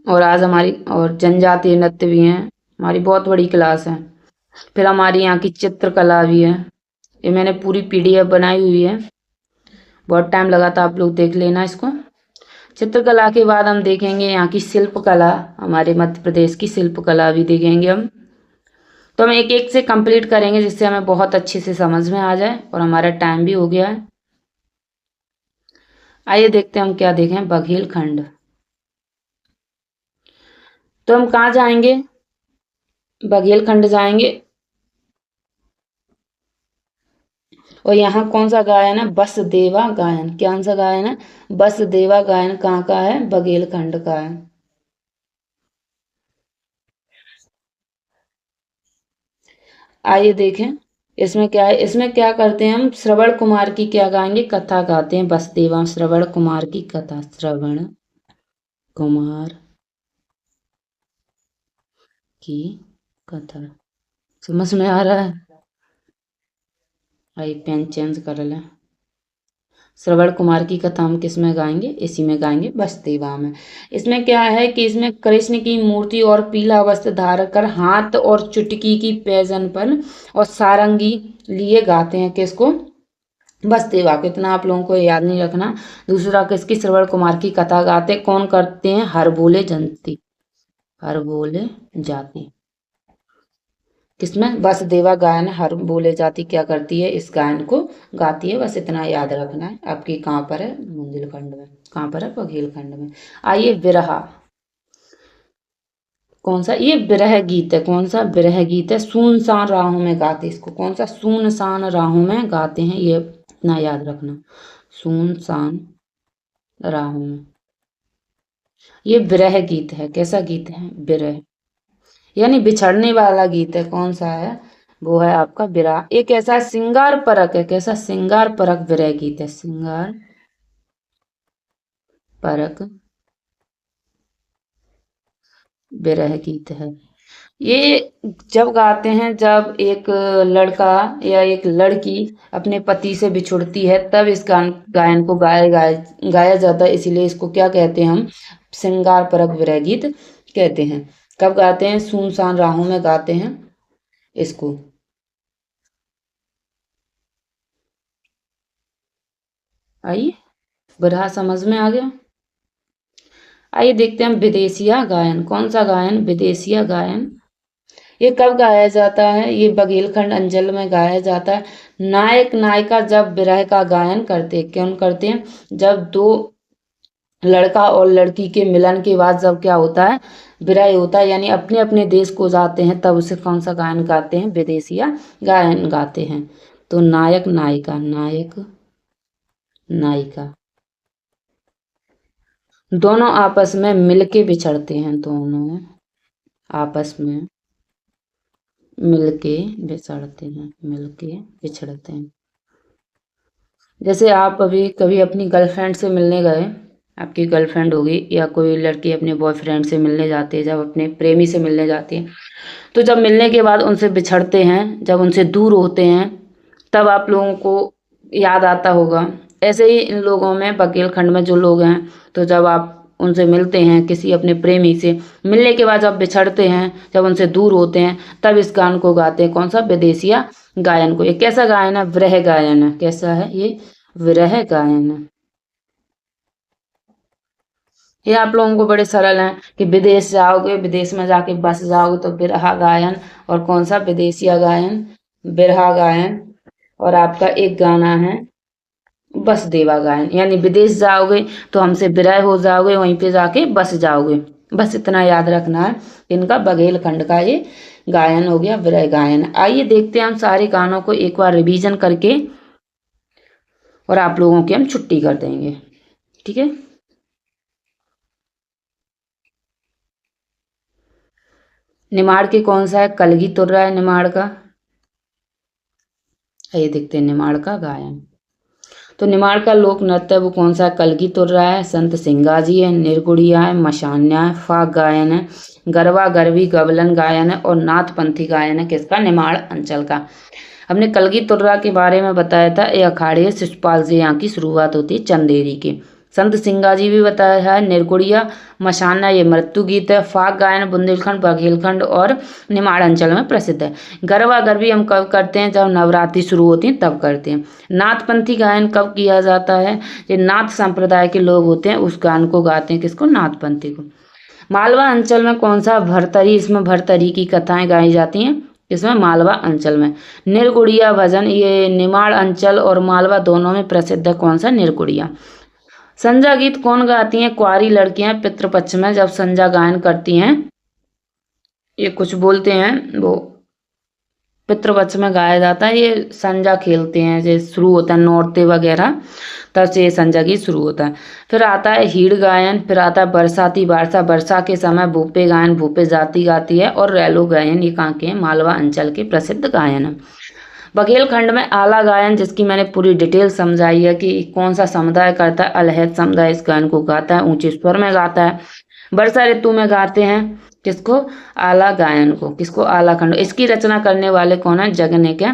और आज हमारी और जनजातीय नृत्य भी हैं, हमारी बहुत बड़ी क्लास है। फिर हमारी यहाँ की चित्रकला भी है, ये मैंने पूरी पीडीएफ बनाई हुई है, बहुत टाइम लगा था, आप लोग देख लेना इसको। चित्रकला के बाद हम देखेंगे यहाँ की शिल्पकला, हमारे मध्य प्रदेश की शिल्पकला भी देखेंगे हम। तो हम एक एक से कंप्लीट करेंगे जिससे हमें बहुत अच्छे से समझ में आ जाए, और हमारा टाइम भी हो गया है। आइए देखते हैं हम क्या देखें, बघेलखंड। तो हम कहाँ जाएंगे, बघेलखंड जाएंगे, और यहाँ कौन सा गायन है, बसदेवा गायन, कौन सा गायन है, बसदेवा गायन कहाँ का है, बघेलखंड का है। आइए देखें, इसमें क्या है, इसमें क्या करते हैं हम, श्रवण कुमार की क्या गाएंगे, कथा गाते हैं, बसदेवा श्रवण कुमार की कथा, श्रवण कुमार की कथा। समझ में आ रहा है, आइए पेन चेंज कर लें। श्रवण कुमार की कथा हम किस में गाएंगे, इसी में गाएंगे, बसदेवा में। इसमें क्या है कि इसमें कृष्ण की मूर्ति और पीला वस्त्र धारण कर, हाथ और चुटकी की पैजन पर और सारंगी लिए गाते हैं किसको, बसदेवा को। इतना आप लोगों को याद नहीं रखना। दूसरा किसकी, श्रवण कुमार की कथा गाते कौन करते हैं, हर बोले जनती, हर बोले जाति, किसमें, बसदेवा गायन हर बोले जाति क्या करती है, इस गायन को गाती है। बस इतना याद रखना है। आपकी कहाँ पर है, बुंदेलखंड में, कहाँ पर है, बघेलखंड में। आइए विरहा, कौन सा, ये विरह गीत है, कौन सा, विरह गीत है, सुनसान राहों में गाते इसको, कौन सा, सुनसान राहों में गाते हैं, ये इतना याद रखना, सुनसान राहों में। ये विरह गीत है, कैसा गीत है, विरह, यानी बिछड़ने वाला गीत है, कौन सा है, वो है आपका विरह। एक कैसा है, श्रृंगार परक है, कैसा, श्रृंगार परक विरह गीत है, श्रृंगार परक विरह गीत है। ये जब गाते हैं, जब एक लड़का या एक लड़की अपने पति से बिछुड़ती है, तब इस गायन को गाया जाता है, इसीलिए इसको क्या कहते हैं हम, श्रृंगार परक विरह गीत कहते हैं। कब गाते हैं, सुनसान राहों में गाते हैं इसको। आइए, विरह समझ में आ गया। आइए देखते हैं विदेशिया गायन। कौन सा गायन? विदेशिया गायन। ये कब गाया जाता है? ये बघेलखंड अंचल में गाया जाता है। नायक नायिका जब विरह का गायन करते, कौन करते हैं? जब दो लड़का और लड़की के मिलन के बाद जब क्या होता है, विरह होता है, यानी अपने अपने देश को जाते हैं, तब उसे कौन सा गायन गाते हैं? विदेशिया गायन गाते हैं। तो नायक नायिका, नायक नायिका दोनों आपस में मिलके बिछड़ते हैं, दोनों आपस में मिलके बिछड़ते हैं, मिलके बिछड़ते हैं। जैसे आप अभी कभी अपनी गर्लफ्रेंड से मिलने गए, आपकी गर्लफ्रेंड होगी या कोई लड़की अपने बॉयफ्रेंड से मिलने जाती है, जब अपने प्रेमी से मिलने जाती है, तो जब मिलने के बाद उनसे बिछड़ते हैं, जब उनसे दूर होते हैं, तब आप लोगों को याद आता होगा। ऐसे ही इन लोगों में, बघेलखंड में जो लोग हैं, तो जब आप उनसे मिलते हैं, किसी अपने प्रेमी से मिलने के बाद जब बिछड़ते हैं, जब उनसे दूर होते हैं, तब इस गान को गाते हैं। कौन सा? विदेशिया गायन को। ये कैसा गायन है? विरह गायन है। कैसा है ये? विरह गायन है। ये आप लोगों को बड़े सरल हैं कि विदेश जाओगे, विदेश में जाके बस जाओगे तो बिरहा गायन, और कौन सा? विदेशिया गायन, बिरहा गायन। और आपका एक गाना है बस देवा गायन, यानी विदेश जाओगे तो हमसे विरह हो जाओगे, वहीं पे जाके बस जाओगे। बस इतना याद रखना है। इनका बघेलखंड का ये गायन हो गया, विरह गायन। आइए देखते हैं हम सारे गानों को एक बार रिवीजन करके, और आप लोगों की हम छुट्टी कर देंगे। ठीक है। निमाड़ के कौन सा है? कलगी तुर्रा है निमाड़ का। आइए देखते हैं निमाड़ का गायन। तो निमाड़ का लोक नृत्य है वो कौन सा है? कलगी तुर्रा है, संत सिंगाजी है, निरगुड़िया है, मशान्या है, फाग गायन है, गरबा गरबी गबलन गायन है, और नाथपंथी गायन है। किसका? निमाड़ अंचल का। हमने कलगी तुर्रा के बारे में बताया था, ये अखाड़े शिषपाल से यहाँ की शुरुआत होती है, चंदेरी की। संत सिंगाजी भी बताया है, निरगुड़िया मशाना ये मृत्यु गीत है, फाग गायन बुंदेलखंड बघेलखंड और निमाड़ अंचल में प्रसिद्ध है। गरबा गरबी हम कब करते हैं? जब नवरात्रि शुरू होती है तब करते हैं। नाथपंथी गायन कब किया जाता है? ये नाथ संप्रदाय के लोग होते हैं, उस गान को गाते हैं। किसको? नाथपंथी को। मालवा अंचल में कौन सा? भरतरी। इसमें भरतरी की कथाएं गाई जाती हैं। इसमें मालवा अंचल में। निरगुड़िया भजन ये निमाड़ अंचल और मालवा दोनों में प्रसिद्ध है। कौन सा? निरगुड़िया। संजा गीत कौन गाती हैं? कुंवारी लड़कियां पितृपक्ष में जब संजा गायन करती हैं, ये कुछ बोलते हैं, वो पितृपक्ष में गाया जाता है। ये संजा खेलते हैं, जैसे शुरू होता है नौरते वगैरह, तब से ये संजा गीत शुरू होता है। फिर आता है हीड़ गायन, फिर आता है बरसाती बारसा, वर्षा के समय भूपे गायन, भूपे जाति गाती है, और रैलो गायन, ये कहाँ के हैं? मालवा अंचल के प्रसिद्ध गायन है। बघेलखंड में आला गायन, जिसकी मैंने पूरी डिटेल समझाई है कि कौन सा समुदाय करता है। अलहैद समुदाय इस गायन को गाता है, ऊंचे स्वर में गाता है। वर्षा ऋतु में गाते हैं। किसको? आला गायन को। किसको? आला खंड। इसकी रचना करने वाले कौन है? जगने के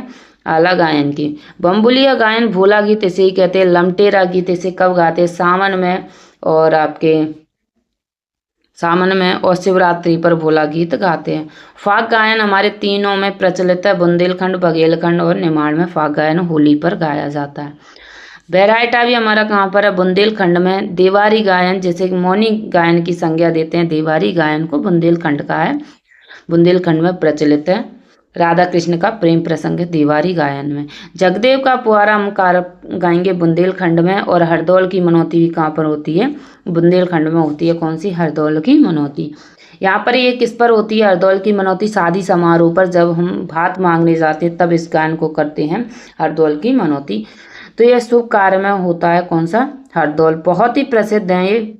आला गायन की। बम्बुलिया गायन भोला गीत इसे ही कहते हैं। लमटेरा गीत इसे कब गाते हैं? सावन में, और आपके सावन में और शिवरात्रि पर भोला गीत गाते हैं। फाग गायन हमारे तीनों में प्रचलित है, बुंदेलखंड बघेलखंड और निमाड़ में फाग गायन होली पर गाया जाता है। बहराइटा भी हमारा कहाँ पर है? बुंदेलखंड में। देवारी गायन, जैसे कि मौनी गायन की संज्ञा देते हैं, देवारी गायन को बुंदेलखंड का है, बुंदेलखंड में प्रचलित है। राधा कृष्ण का प्रेम प्रसंग है देवारी गायन में। जगदेव का पुआरा हम गाएंगे बुंदेलखंड में, और हरदौल की मनौती भी कहाँ पर होती है? बुंदेलखंड में होती है। कौन सी? हरदौल की मनौती। यहाँ पर ये किस पर होती है? हरदौल की मनौती शादी समारोह पर, जब हम भात मांगने जाते हैं तब इस गायन को करते हैं, हरदौल की मनौती। तो यह शुभ कार्य में होता है। कौन सा? हरदौल। बहुत ही प्रसिद्ध है ये,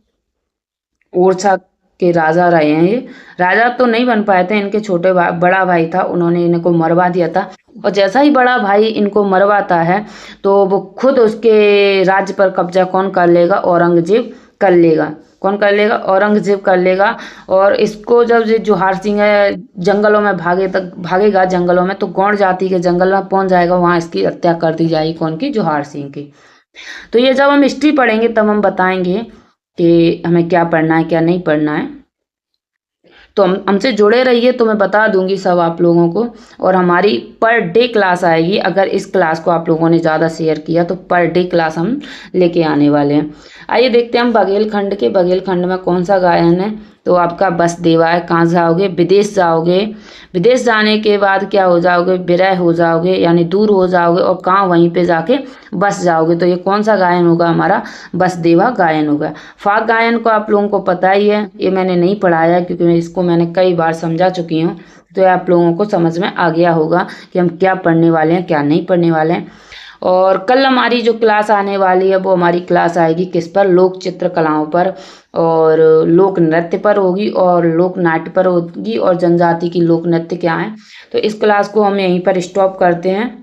ओरछा के राजा रहे हैं ये। राजा तो नहीं बन पाए थे, इनके छोटे बड़ा भाई था, उन्होंने इनको मरवा दिया था, और जैसा ही बड़ा भाई इनको मरवाता है तो वो खुद उसके राज्य पर कब्जा कौन कर लेगा? औरंगजेब कर लेगा। कौन कर लेगा? औरंगजेब कर लेगा। और इसको जब ये जोहार सिंह है जंगलों में भागेगा जंगलों में, तो गौड़ जाति के जंगल में पहुंच जाएगा, वहां इसकी हत्या कर दी जाएगी। कौन की? जोहार सिंह की। तो ये जब हम हिस्ट्री पढ़ेंगे तब हम बताएंगे कि हमें क्या पढ़ना है क्या नहीं पढ़ना है। तो हमसे जुड़े रहिए, तो मैं बता दूंगी सब आप लोगों को। और हमारी पर डे क्लास आएगी, अगर इस क्लास को आप लोगों ने ज़्यादा शेयर किया तो पर डे क्लास हम लेके आने वाले हैं। आइए देखते हैं हम बघेलखंड के। बघेलखंड में कौन सा गायन है? तो आपका बसदेवा है। कहाँ जाओगे? विदेश जाओगे। विदेश जाने के बाद क्या हो जाओगे? विरह हो जाओगे, यानी दूर हो जाओगे, और कहाँ? वहीं पे जाके बस जाओगे। तो ये कौन सा गायन होगा? हमारा बसदेवा गायन होगा। फाग गायन को आप लोगों को पता ही है, ये मैंने नहीं पढ़ाया क्योंकि इसको मैंने कई बार समझा चुकी हूँ, तो ये आप लोगों को समझ में आ गया होगा कि हम क्या पढ़ने वाले हैं, क्या नहीं पढ़ने वाले हैं। और कल हमारी जो क्लास आने वाली है वो हमारी क्लास आएगी किस पर? लोक चित्रकलाओं पर, और लोक नृत्य पर होगी, और लोक नाट्य पर होगी, और जनजाति की लोक नृत्य क्या है। तो इस क्लास को हम यहीं पर स्टॉप करते हैं।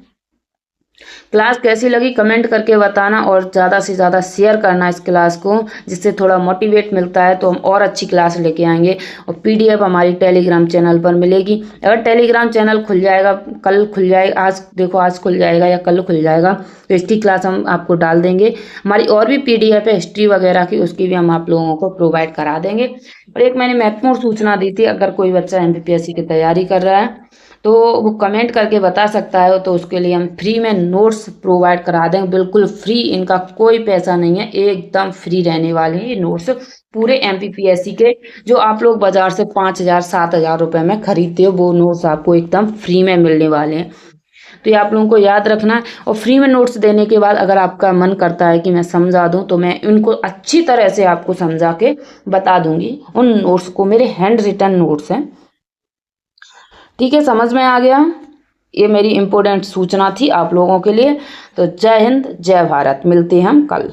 क्लास कैसी लगी कमेंट करके बताना, और ज़्यादा से ज़्यादा शेयर करना इस क्लास को, जिससे थोड़ा मोटिवेट मिलता है, तो हम और अच्छी क्लास लेके आएंगे। और पीडीएफ हमारी टेलीग्राम चैनल पर मिलेगी। अगर टेलीग्राम चैनल खुल जाएगा, कल खुल जाएगा, आज देखो आज खुल जाएगा या कल खुल जाएगा, तो इसकी क्लास हम आपको डाल देंगे। हमारी और भी पीडीएफ है हिस्ट्री वगैरह की, उसकी भी हम आप लोगों को प्रोवाइड करा देंगे। और एक मैंने महत्वपूर्ण सूचना दी थी, अगर कोई बच्चा एमपीपीएससी की तैयारी कर रहा है तो वो कमेंट करके बता सकता है, तो उसके लिए हम फ्री में नोट्स प्रोवाइड करा देंगे, बिल्कुल फ्री, इनका कोई पैसा नहीं है, एकदम फ्री रहने वाले हैं ये नोट्स पूरे एमपीपीएससी के। जो आप लोग बाजार से 5,000 7,000 रुपए में खरीदते हो, वो नोट्स आपको एकदम फ्री में मिलने वाले हैं। तो ये आप लोगों को याद रखना है। और फ्री में नोट्स देने के बाद अगर आपका मन करता है कि मैं समझा दूं, तो मैं उनको अच्छी तरह से आपको समझा के बता दूंगी। उन नोट्स को, मेरे हैंड रिटन नोट्स हैं, ठीक है? समझ में आ गया? ये मेरी इम्पोर्टेंट सूचना थी आप लोगों के लिए। तो जय हिंद, जय भारत, मिलते हैं हम कल।